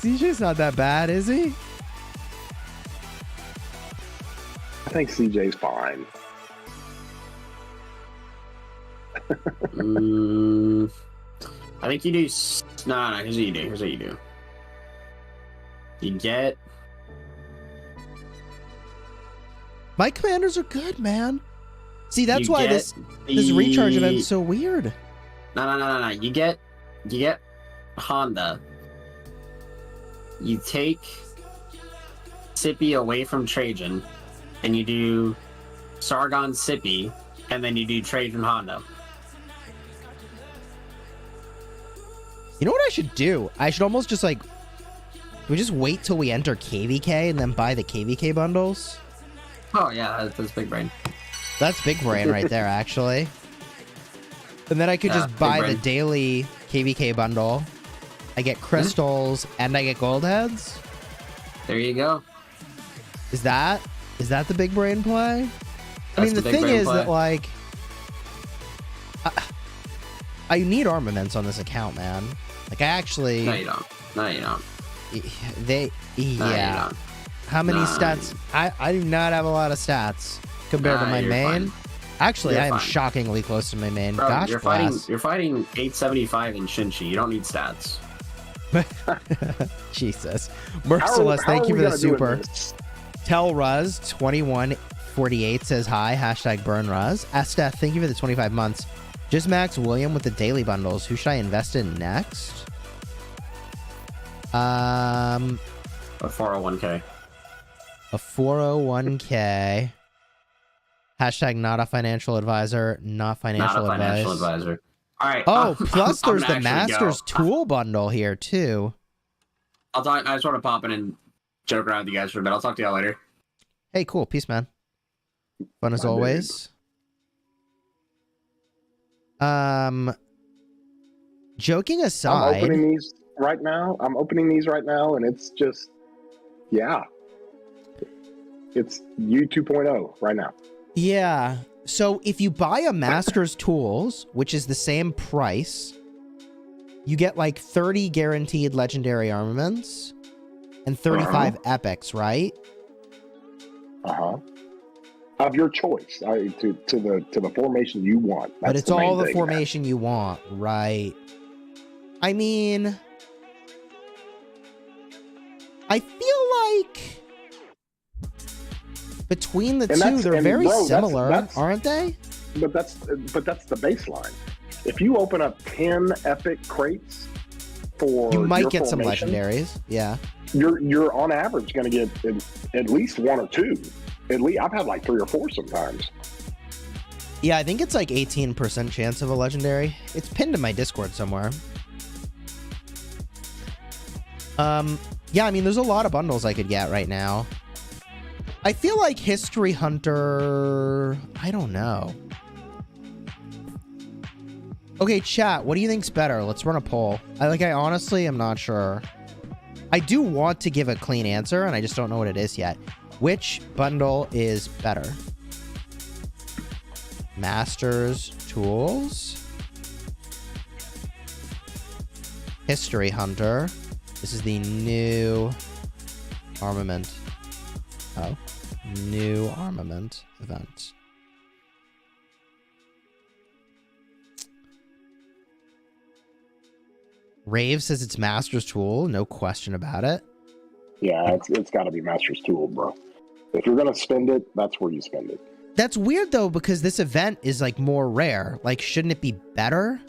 CJ's not that bad, is he? I think CJ's fine. I think you do. No, here's what you do. Here's what you do. You get. My commanders are good, man. See, that's You why get this recharge event the- is so weird. No. You get Honda. You take Sippy away from Trajan, and you do Sargon Sippy, and then you do Trajan Honda. You know what I should do? I should almost just like, we just wait till we enter KVK and then buy the KVK bundles. Oh yeah, that's big brain. That's big brain right there, actually. And then I could Yeah, just big buy brain. the daily KVK bundle. I get crystals and I get gold heads. There you go. Is that the big brain play? I That's mean, the big thing brain is play. that like, I need armaments on this account, man. Like I actually, No, you don't. No, you don't. they, No, you yeah. don't. How many No. stats? I do not have a lot of stats compared to Nah, my you're main. fine. Actually, You're I am fine. shockingly close to my main. Bro, Gosh, you're bless. fighting 875 in Shinchi. You don't need stats. Jesus. Merciless, thank you for the super. Tell Ruz 2148 says hi. Hashtag burn Ruz. Esteth, thank you for the 25 months. Just Max William with the daily bundles. Who should I invest in next? A 401k. A 401k. Hashtag not a financial advisor. Not financial Not a financial advice. advisor. All right. Oh, plus I'm there's the gonna actually Master's go. Tool bundle here too. I just want to pop in and joke around with you guys for a bit. I'll talk to y'all later. Hey, cool. Peace, man. Fun as My dude. always. Joking I'm aside, opening these right now. And it's just, yeah. It's U 2.0 right now. yeah. So if you buy a Master's Tools, which is the same price, you get like 30 guaranteed legendary armaments and 35 epics, right? Of your choice, to the formation you want. But That's it's all main the thing. formation you want, right? I mean, I feel like between the two, they're very similar, aren't they? But that's the baseline. If you open up 10 epic crates for You might your get some formation, legendaries, yeah. You're on average going to get at least 1 or 2. At least I've had like 3 or 4 sometimes. Yeah, I think it's like 18% chance of a legendary. It's pinned in my Discord somewhere. Yeah, I mean, there's a lot of bundles I could get right now. I feel like History Hunter... I don't know. Okay, chat, what do you think's better? Let's run a poll. I honestly am not sure. I do want to give a clean answer, and I just don't know what it is yet. Which bundle is better? Masters Tools. History Hunter. This is the new Armament. Oh. New Armament event. Rave says it's Master's Tool. No question about it. Yeah, it's got to be Master's Tool, bro. If you're going to spend it, that's where you spend it. That's weird, though, because this event is, like, more rare. Like, shouldn't it be better?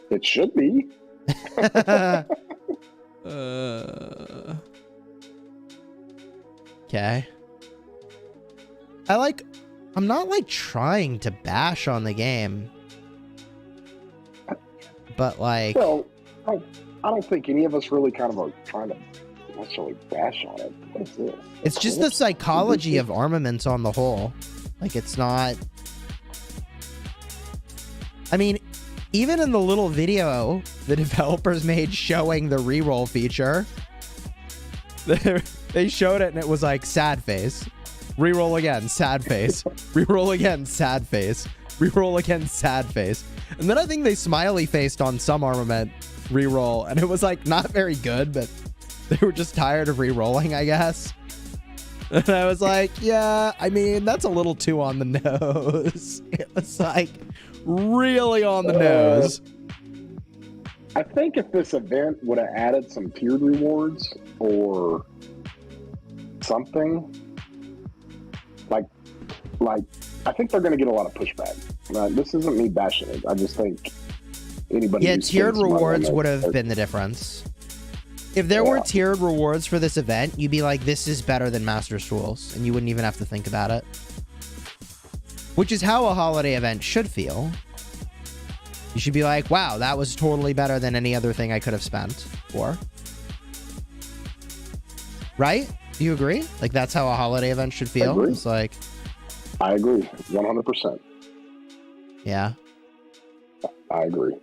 It should be. Okay. I'm not, like, trying to bash on the game. But, like... Well, I don't think any of us really kind of are trying to necessarily bash on it. What is this? It's just the psychology of Armaments on the whole. Like, it's not... I mean, even in the little video the developers made showing the reroll feature, they showed it and it was like, sad face. Reroll again, sad face. Reroll again, sad face. Reroll again, sad face. And then I think they smiley faced on some Armament reroll, and it was like not very good, but they were just tired of re-rolling, I guess. And I was like, yeah, I mean, that's a little too on the nose. It was like really on the nose. I think if this event would have added some tiered rewards or something, like I think they're going to get a lot of pushback. This isn't me bashing it. I just think anybody. Yeah, tiered rewards would have been the difference. If there were tiered rewards for this event, you'd be like, this is better than Master's Tools, and you wouldn't even have to think about it. Which is how a holiday event should feel. You should be like, wow, that was totally better than any other thing I could have spent for. Right? Do you agree? Like, that's how a holiday event should feel? It's like... I agree. 100%. Yeah. I agree.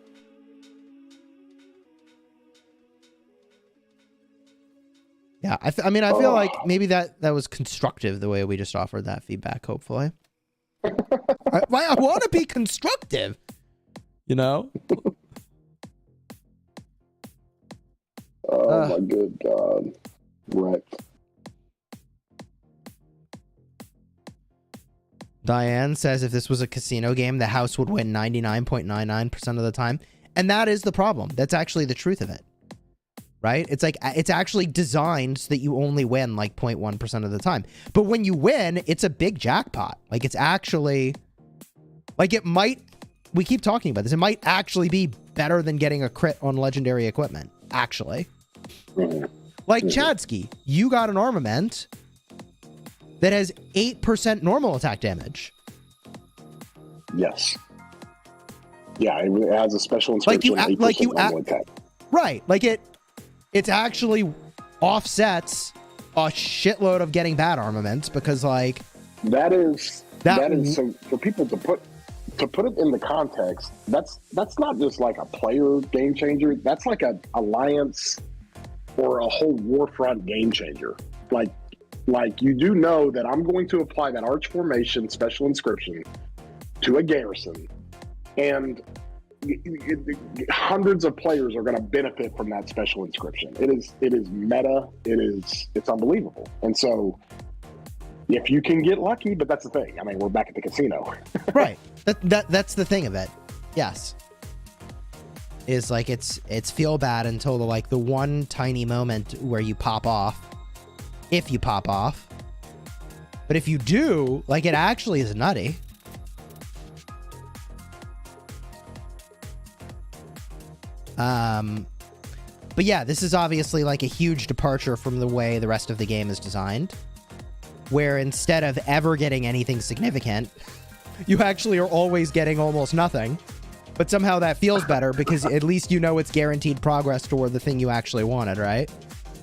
Yeah, I mean, I feel like maybe that was constructive, the way we just offered that feedback, hopefully. I want to be constructive, you know? Oh, my good God. Wrecked. Diane says if this was a casino game, the house would win 99.99% of the time. And that is the problem. That's actually the truth of it. Right? It's like, it's actually designed so that you only win like 0.1% of the time. But when you win, it's a big jackpot. Like, it's actually, like, it might, we keep talking about this, it might actually be better than getting a crit on legendary equipment. Actually. Like, Chadsky, you got an armament that has 8% normal attack damage. Yes. Yeah, it has a special inscription. Like you attack. Right. Like it's actually offsets a shitload of getting bad armaments, because like that is so for people to put it in the context, that's not just like a player game changer. That's like a alliance or a whole Warfront game changer. Like you do know that I'm going to apply that arch formation special inscription to a garrison, and hundreds of players are going to benefit from that special inscription. It is meta. It's unbelievable. And so if you can get lucky, but that's the thing. I mean, we're back at the casino. Right. That's the thing of it. Yes. Is like it's feel bad until the one tiny moment where you pop off. If you pop off. But if you do, like, it actually is nutty. But yeah, this is obviously like a huge departure from the way the rest of the game is designed, where instead of ever getting anything significant, you actually are always getting almost nothing. But somehow that feels better because at least you know it's guaranteed progress toward the thing you actually wanted, right?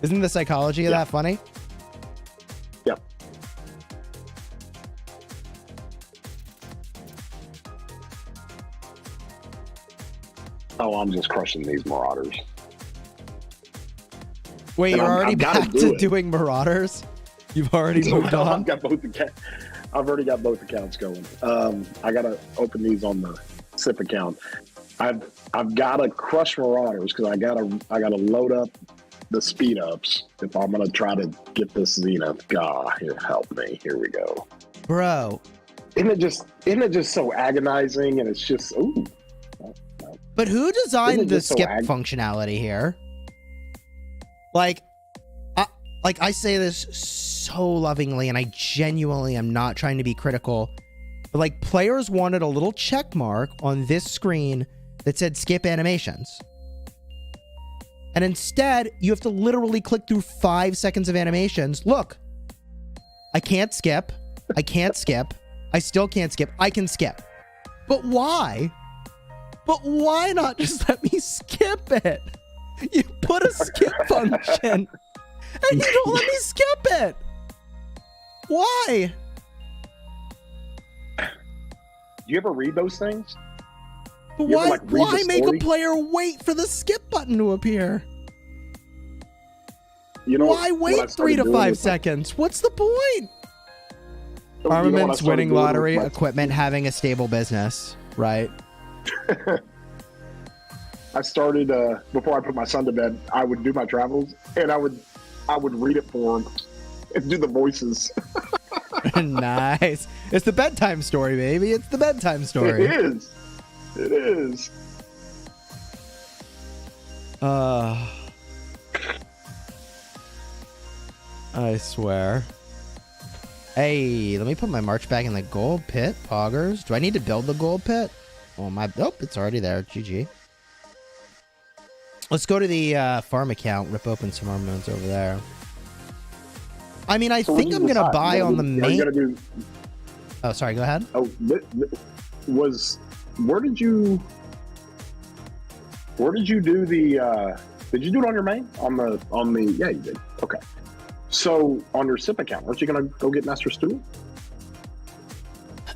Isn't the psychology of that funny? Yeah. Oh, I'm just crushing these Marauders. Wait, you're already back to doing Marauders? You've already moved on? I've got both the I've already got both accounts going. I gotta open these on the SIP account. I've gotta crush Marauders because I gotta load up the speed ups if I'm gonna try to get this Zenith. God, here, help me. Here we go. Bro. Isn't it just so agonizing? And it's just ooh. But who designed the just so skip functionality here? Like I say this so lovingly, and I genuinely am not trying to be critical, but like players wanted a little check mark on this screen that said skip animations. And instead, you have to literally click through 5 seconds of animations. Look, I can't skip. I can't skip. I still can't skip. I can skip. But why? But why not just let me skip it? You put a skip function and you don't let me skip it. Why? You ever read those things? But You why, ever, like, read why the make a story? player wait for the skip button to appear? You know, Why what I wait 3 started to doing 5 with my- seconds? What's the point? you know what I Armaments, started winning doing with lottery, my- equipment, having a stable business, right? I started before I put my son to bed. I would do my travels, and I would read it for him and do the voices. Nice. It's the bedtime story, baby. It's the bedtime story. It is. It is. I swear. Hey, let me put my march back in the gold pit, poggers. Do I need to build the gold pit? Oh, it's already there. GG. Let's go to the farm account, rip open some armaments over there. I mean, I So think I'm going to buy on the Are you main... gonna do? Oh, sorry, go ahead. Oh, where did you do the? Did you do it on your main? On the? Yeah, you did. Okay. So on your SIP account, aren't you gonna go get Master Stool?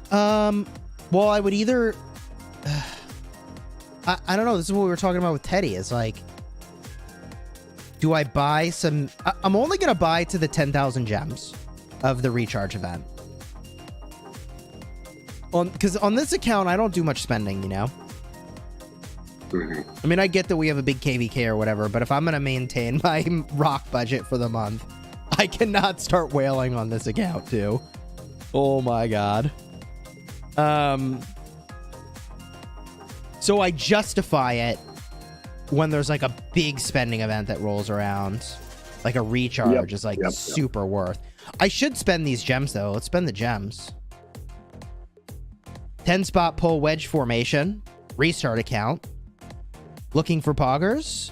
Well, I would either... I don't know. This is what we were talking about with Teddy. It's like, do I buy some... I'm only going to buy to the 10,000 gems of the recharge event. Because on this account, I don't do much spending, you know? Mm-hmm. I mean, I get that we have a big KVK or whatever, but if I'm going to maintain my rock budget for the month, I cannot start whaling on this account, too. Oh, my God. So I justify it when there's like a big spending event that rolls around. Like a recharge is like super worth. I should spend these gems though. Let's spend the gems. 10 spot pull wedge formation. Restart account. Looking for poggers.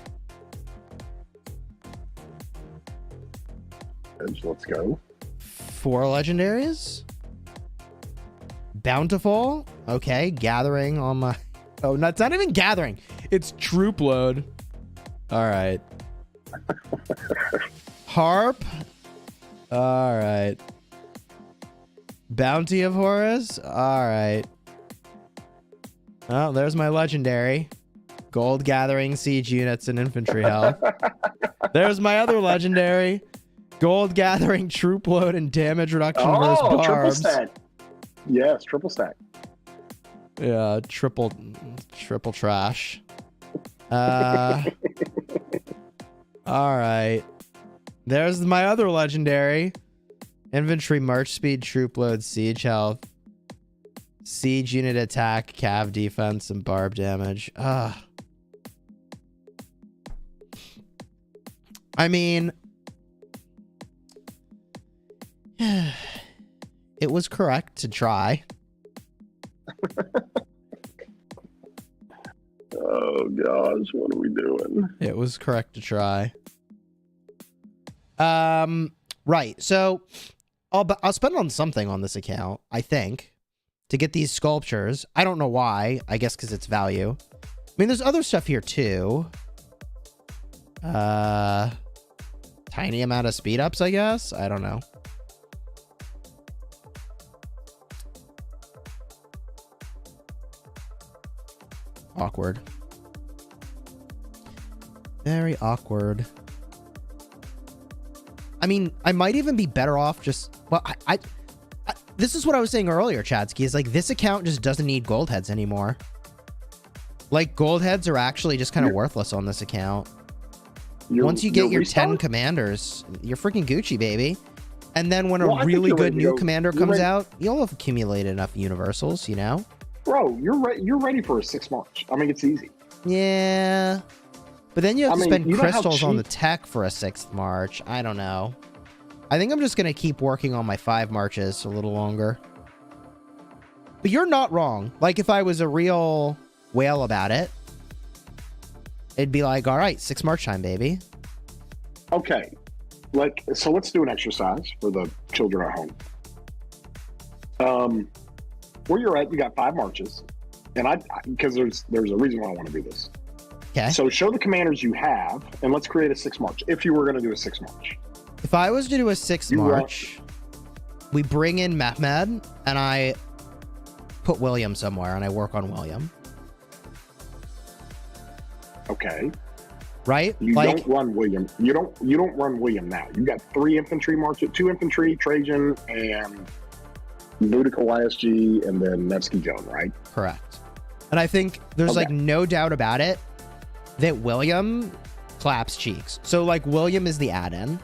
Let's go. 4 legendaries. Bountiful. Okay, gathering on my... Oh, no, it's not even gathering. It's troop load. All right. Harp. All right. Bounty of Horus. All right. Oh, there's my legendary. Gold gathering, siege units, and infantry health. There's my other legendary. Gold gathering, troop load, and damage reduction versus barbs. Triple stack. Yes, triple stack. Yeah, triple trash. All right. There's my other legendary. Infantry march speed, troop load, siege health, siege unit attack, cav defense, and barb damage. I mean, it was correct to try. Oh gosh, what are we doing? It was correct to try. Right. So I'll spend on something on this account, I think, to get these sculptures. I don't know why. I guess because it's value. I mean, there's other stuff here too. Tiny amount of speed ups, I guess. I don't know. Awkward. Very awkward. I mean, I might even be better off just... Well, this is what I was saying earlier, Chadsky, is like this account just doesn't need gold heads anymore. Like gold heads are actually just kind of worthless on this account. Once you get your 10 commanders, you're freaking Gucci, baby. And then when a really good new commander comes out, you'll have accumulated enough universals, you know? Bro, you're ready for a 6 March. I mean, it's easy. Yeah. But then you have to spend crystals on the tech for a 6th March. I don't know. I think I'm just going to keep working on my 5 Marches a little longer. But you're not wrong. Like, if I was a real whale about it, it'd be like, all right, 6 March time, baby. Okay. So let's do an exercise for the children at home. Where you're at, you got 5 Marches. And because there's a reason why I want to do this. Okay. So show the commanders you have, and let's create a 6 March. If you were going to do a 6 March. If I was to do a 6th March, we bring in Mehmed, and I put William somewhere, and I work on William. Okay. Right? You don't run William. You don't run William now. You got 3 infantry marches, 2 infantry, Trajan, and Boudica YSG, and then Nevsky Joan, right? Correct. And I think there's like no doubt about it that William claps cheeks. So like William is the add-in.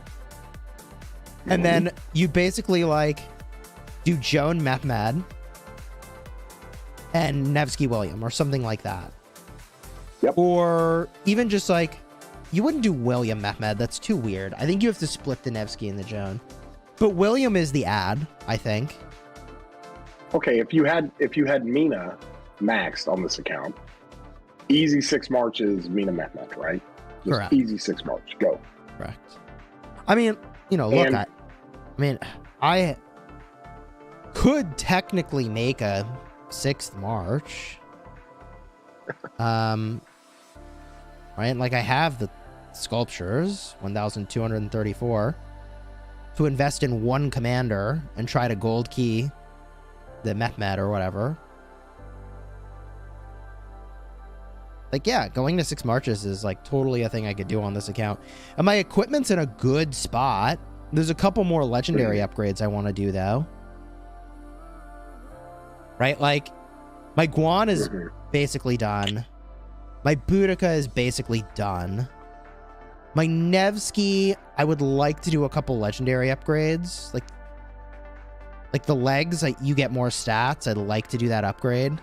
And then you basically like do Joan Mehmed and Nevsky William or something like that. Yep. Or even just like, you wouldn't do William Mehmed. That's too weird. I think you have to split the Nevsky and the Joan. But William is the add, I think. Okay, if you had Mina maxed on this account, easy 6 Marches, Mina Mehmed, right? Just correct. Easy 6 March, go. Correct. I mean, you know, look, I could technically make a 6th March. Right? Like I have the sculptures, 1,234, to invest in 1 commander and try to gold key the Mehmed or whatever. Like, yeah, going to 6 Marches is like totally a thing I could do on this account. And my equipment's in a good spot. There's a couple more legendary upgrades I want to do, though. Right? Like, my Guan is basically done. My Boudica is basically done. My Nevsky, I would like to do a couple legendary upgrades. Like the legs, you get more stats. I'd like to do that upgrade.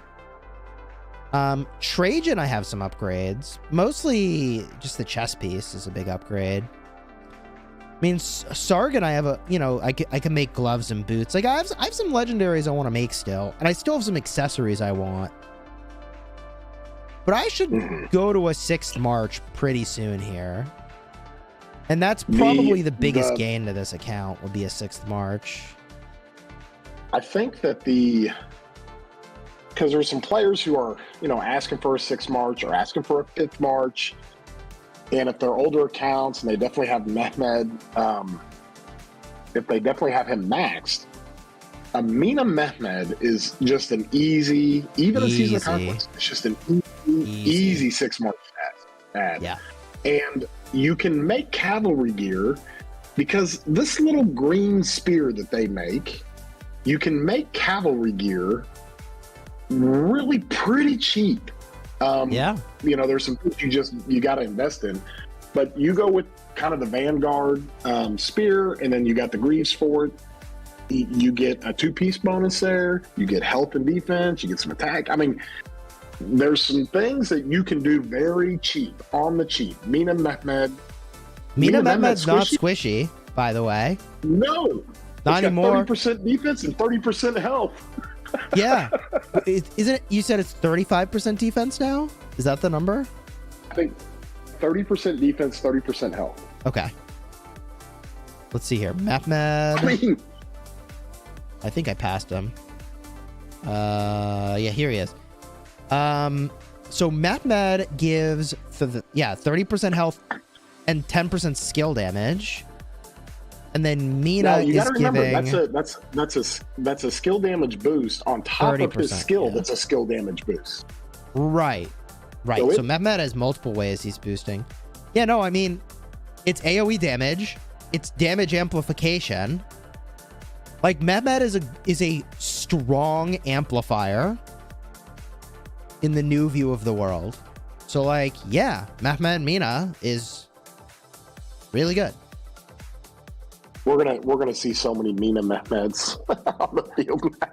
Trajan, I have some upgrades. Mostly just the chess piece is a big upgrade. I mean, Sargon, I have I can make gloves and boots. Like, I have some legendaries I want to make still. And I still have some accessories I want. But I should go to a 6th March pretty soon here. And that's probably the biggest gain to this account will be a 6th March. I think that because there's some players who are, asking for a 6th March or asking for a 5th March. And if they're older accounts and they definitely have Mehmed, if they definitely have him maxed, Amina Mehmed is just an easy, even a season of conquest, it's just an easy 6 March add. Yeah. And you can make cavalry gear because this little green spear that they make, you can make cavalry gear really pretty cheap. There's some things you got to invest in, but you go with kind of the Vanguard spear, and then you got the Greaves for it. You get a 2-piece bonus there. You get health and defense. You get some attack. I mean, there's some things that you can do very cheap, on the cheap. Mina Mehmed's not squishy, by the way. No, not anymore. 30% defense and 30% health. Yeah. Isn't it? You said it's 35% defense now? Is that the number? I think 30% defense, 30% health. Okay. Let's see here. Mehmed. I think I passed him. Yeah, here he is. So Mehmed gives 30% health and 10% skill damage. And then Mina is giving. That's a skill damage boost on top of his skill. Yeah. That's a skill damage boost. Right. So Mehmed has multiple ways he's boosting. Yeah, no, I mean, it's AoE damage. It's damage amplification. Like, Mehmet is a strong amplifier in the new view of the world. So, like, yeah, Mehmet Mina is really good. We're gonna see so many Mina Mehmeds on the field now.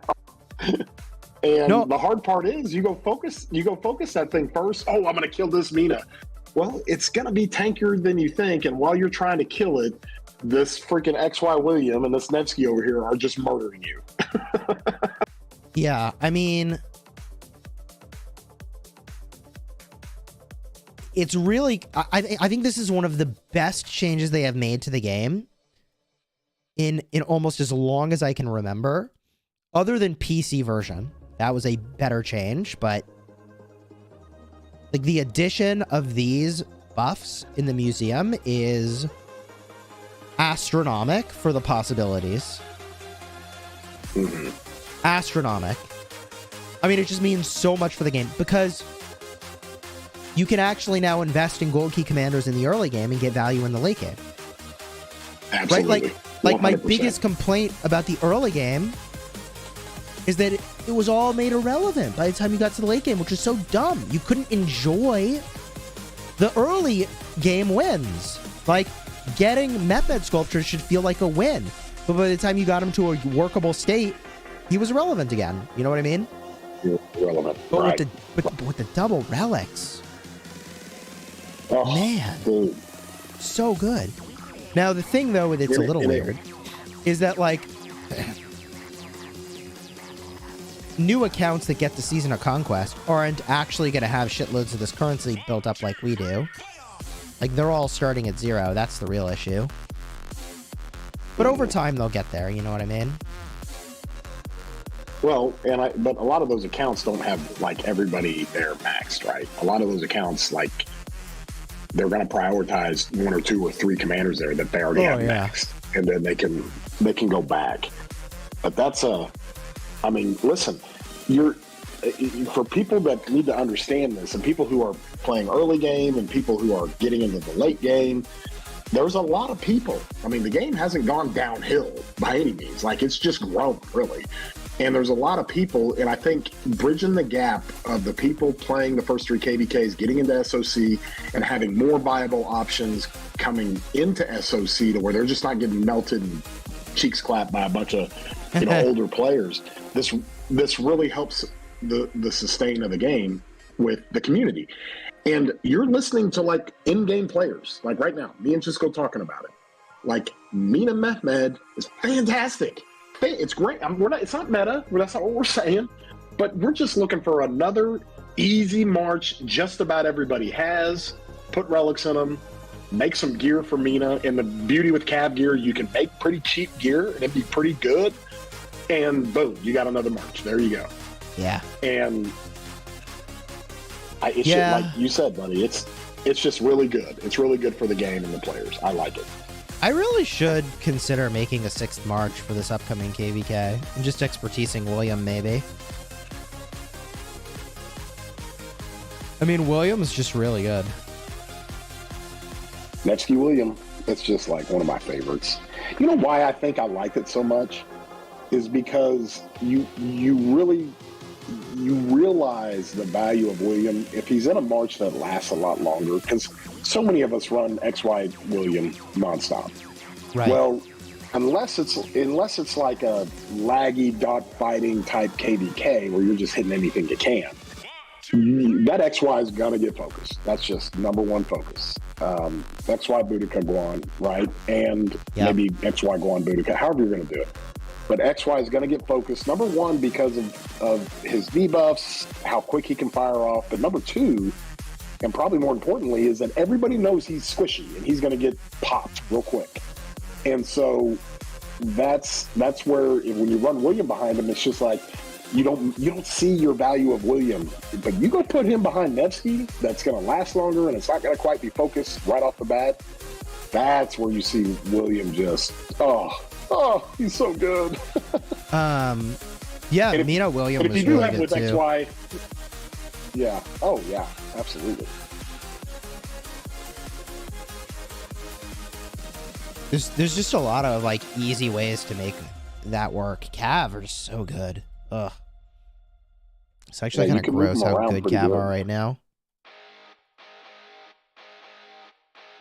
And the hard part is you go focus that thing first. Oh, I'm gonna kill this Mina. Well, it's gonna be tankier than you think, and while you're trying to kill it, this freaking XY William and this Nevsky over here are just murdering you. Yeah, I mean, it's really, I think this is one of the best changes they have made to the game in almost as long as I can remember, other than PC version. That was a better change, but like the addition of these buffs in the museum is astronomic for the possibilities. Astronomic. I mean, it just means so much for the game because you can actually now invest in gold key commanders in the early game and get value in the late game. Absolutely. Right? Like my 100%. biggest complaint about the early game is that it was all made irrelevant by the time you got to the late game, which is so dumb. You couldn't enjoy the early game wins. Like, getting Mehmet sculptures should feel like a win. But by the time you got him to a workable state, he was irrelevant again. You know what I mean? Irrelevant. But Right. with the double relics, Oh, man, dude. so good. Now, the thing, though, with it's a little weird, is that, like, new accounts that get the Season of Conquest aren't actually going to have shitloads of this currency built up like we do. Like, they're all starting at 0. That's the real issue. But over time, they'll get there. You know what I mean? Well, but a lot of those accounts don't have like everybody there maxed, right? A lot of those accounts, like, they're going to prioritize 1 or 2 or 3 commanders there that they already have maxed, and then they can go back. But I mean, listen, for people that need to understand this, and people who are playing early game and people who are getting into the late game, there's a lot of people. I mean, the game hasn't gone downhill by any means. Like, it's just grown, really. And there's a lot of people, and I think bridging the gap of the people playing the first 3 KVKs, getting into SOC, and having more viable options coming into SOC to where they're just not getting melted and cheeks clapped by a bunch of older players. This really helps the sustain of the game with the community. And you're listening to, like, in-game players, like right now, me and Chisgule talking about it. Like, Mina Mehmed is fantastic. It's great. It's not meta. That's not what we're saying. But we're just looking for another easy march. Just about everybody has. Put relics in them. Make some gear for Mina. And the beauty with Cav gear, you can make pretty cheap gear, and it'd be pretty good. And boom, you got another march. There you go. Yeah. And it's just, like you said, buddy, it's just really good. It's really good for the game and the players. I like it. I really should consider making a 6th March for this upcoming KVK. And just expertising William, maybe. I mean, William's just really good. Nevsky William, it's just like one of my favorites. You know why I think I liked it so much? Is because you realize the value of William if he's in a march that lasts a lot longer, because so many of us run XY William nonstop. Right. Well, unless it's like a laggy dot fighting type KVK where you're just hitting anything you can, that XY is gonna get focused. That's just number one focus. XY Boudica Guan, right? And maybe XY Guan Boudica, however you're gonna do it. But XY is going to get focused, number one, because of his debuffs, how quick he can fire off. But number 2, and probably more importantly, is that everybody knows he's squishy and he's going to get popped real quick. And so that's where when you run William behind him, it's just like you don't see your value of William. But you go put him behind Nevsky, that's going to last longer and it's not going to quite be focused right off the bat. That's where you see William just, oh, he's so good. Yeah, Mina William was really good too. XY, yeah. Oh, yeah, absolutely. There's just a lot of, like, easy ways to make that work. Cav are just so good. Ugh. It's actually Yeah, kind you of can move gross them how around good pretty Cav good. are right now.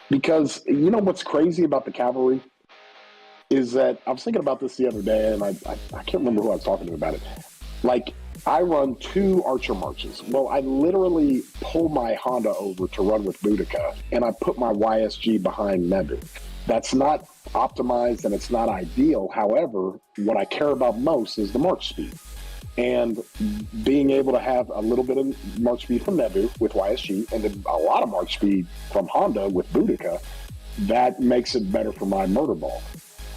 Because you know what's crazy about the cavalry is that I was thinking about this the other day, and I can't remember who I was talking to about it. Like, I run 2 archer marches. Well, I literally pull my Honda over to run with Boudica, and I put my YSG behind Nebu. That's not optimized, and it's not ideal. However, what I care about most is the march speed. And being able to have a little bit of march speed from Nebu with YSG, and then a lot of march speed from Honda with Boudica, that makes it better for my murder ball.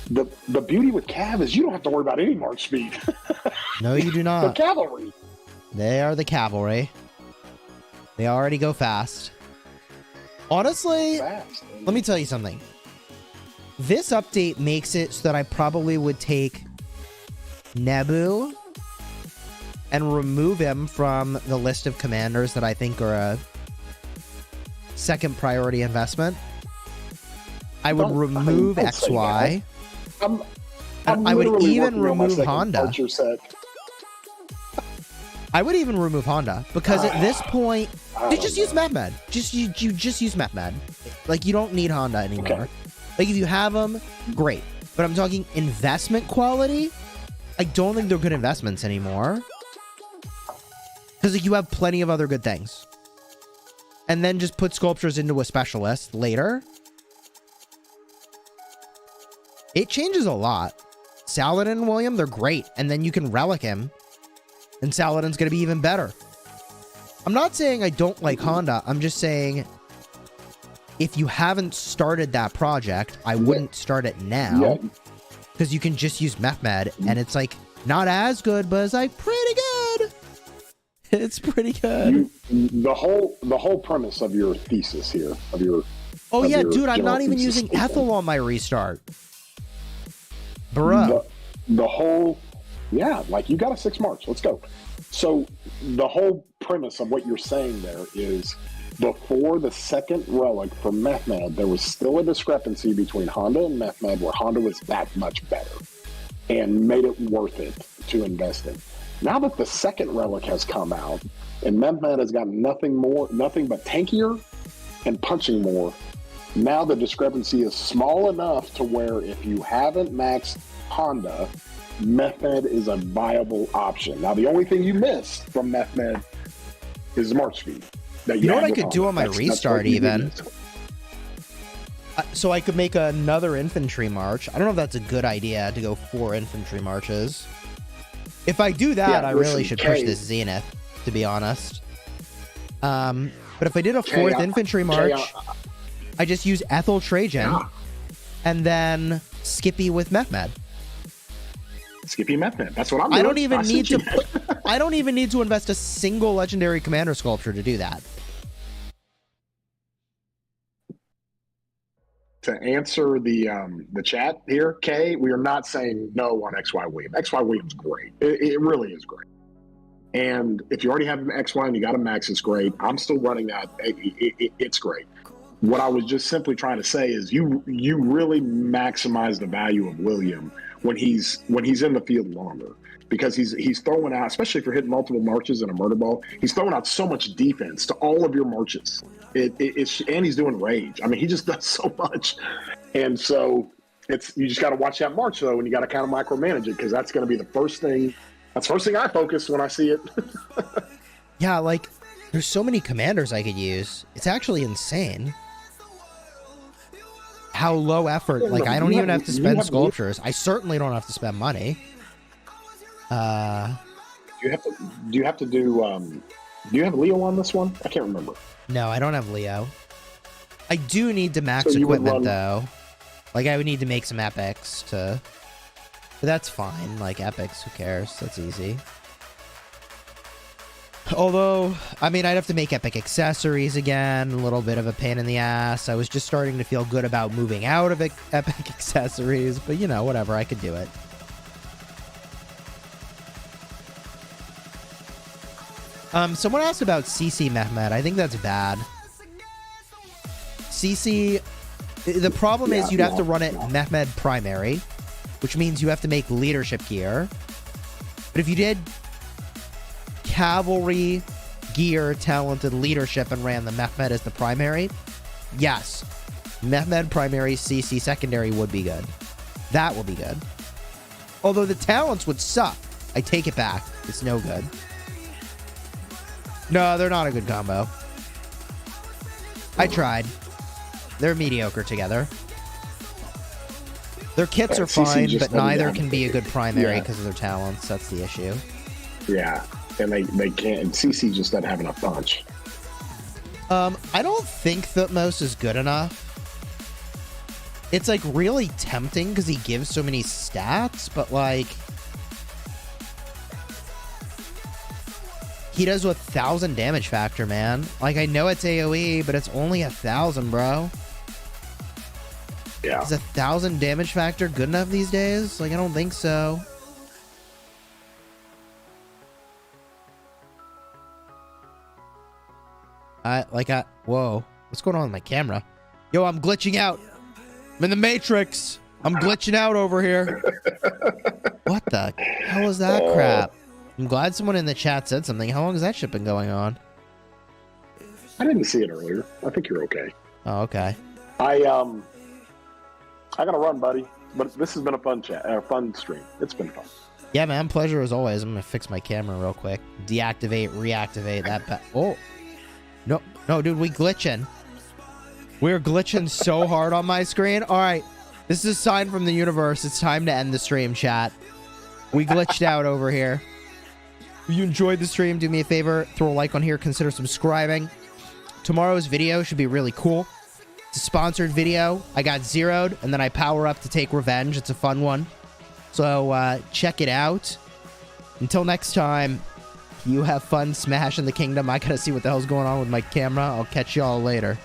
The beauty with Cav is you don't have to worry about any march speed. No, you do The not. cavalry. They are the cavalry. They already go fast. Honestly, Fast. let me tell you something. This update makes it so that I probably would take Nebu and remove him from the list of commanders that I think are a second priority investment. I would remove don't say XY. I'm And I would literally even working on my remove second Honda. Archer set. I would even remove Honda because at this point, I you don't just use know. Mehmed. You just use Mehmed. Like, you don't need Honda anymore. Okay. Like, if you have them, great. But I'm talking investment quality. I don't think they're good investments anymore. Because like, you have plenty of other good things. And then just put sculptures into a specialist later. It changes a lot. Saladin and William, they're great. And then you can relic him. And Saladin's going to be even better. I'm not saying I don't like Honda. I'm just saying if you haven't started that project, I wouldn't start it now. Yeah. Because you can just use Mehmed. And it's like not as good, but it's like pretty good. It's pretty good. The whole premise of your thesis here, of your Oh of yeah, your dude, I'm general not even thesis using statement. Ethel on my restart. Bro. The whole, yeah, like you got a 6 March. Let's go. So the whole premise of what you're saying there is before the second relic for Mehmed, there was still a discrepancy between Honda and Mehmed where Honda was that much better and made it worth it to invest in. Now that the second relic has come out and Mehmed has got nothing but tankier and punching more, now the discrepancy is small enough to where if you haven't maxed Honda, Mehmed is a viable option. Now, the only thing you miss from Mehmed is the march speed. You know what I could do on my restart even? So I could make another infantry march. I don't know if that's a good idea to go 4 infantry marches. If I do that, Yeah, I listen, really should Kay. push this Zenith, to be honest. But if I did a 4th infantry march, I just use Ethel Trajan and then Skippy with Mehmed. Skippy Mehmed. That's what I'm doing. I don't even need sent to you. I don't even need to invest a single legendary commander sculpture to do that. To answer the chat here, Kay, we are not saying no on XY William. XY William's great. It really is great. And if you already have an XY and you got a max, it's great. I'm still running that. It's great. What I was just simply trying to say is you really maximize the value of William when he's in the field longer, because he's throwing out, especially if you're hitting multiple marches in a murder ball, he's throwing out so much defense to all of your marches. It's and he's doing rage. I mean, he just does so much, and so you just got to watch that march though, and you got to kind of micromanage it because that's going to be the first thing. That's the first thing I focus when I see it. Yeah, like there's so many commanders I could use. It's actually insane. How low effort. Yeah, like no, I don't you even have- have to you spend have- sculptures. I certainly don't have to spend money. Do you have to do you have Leo on this one? I can't remember. No, I don't have Leo. I do need to max So you would equipment run- though. Like I would need to make some epics to. But that's fine. Like epics, who cares? That's easy. Although, I mean, I'd have to make epic accessories again. A little bit of a pain in the ass. I was just starting to feel good about moving out of epic accessories, but you know, whatever. I could do it. Someone asked about CC Mehmed. I think that's bad. CC, the problem is you'd have to run it Mehmed primary, which means you have to make leadership gear. But if you did cavalry, gear, talented leadership, and ran the Mehmed as the primary, yes, Mehmed primary, CC secondary would be good. That would be good. Although the talents would suck. I take it back. It's no good. No, they're not a good combo. I tried. They're mediocre together. Their kits are CC fine, just but doesn't neither have can be a good primary Yeah. because of their talents. That's the issue. Yeah, and they can't. And CC just doesn't have enough punch. I don't think Thutmose is good enough. It's like really tempting because he gives so many stats, but like he does 1,000 damage factor, man. Like I know it's AoE, but it's only 1,000, bro. Yeah. Is 1,000 damage factor good enough these days? Like I don't think so. Whoa. What's going on with my camera? Yo, I'm glitching out. I'm in the Matrix. I'm glitching out over here. What the hell is that crap? I'm glad someone in the chat said something. How long has that shit been going on? I didn't see it earlier. I think you're okay. Oh, okay. I gotta run, buddy. But this has been a fun stream. It's been fun. Yeah, man. Pleasure as always. I'm gonna fix my camera real quick. Deactivate, reactivate that. Oh. No, dude, we glitching. We're glitching so hard on my screen. All right, this is a sign from the universe. It's time to end the stream, chat. We glitched out over here. If you enjoyed the stream, do me a favor, throw a like on here, consider subscribing. Tomorrow's video should be really cool. It's a sponsored video. I got zeroed, and then I power up to take revenge. It's a fun one. So check it out. Until next time, you have fun smashing the kingdom. I gotta see what the hell's going on with my camera. I'll catch y'all later.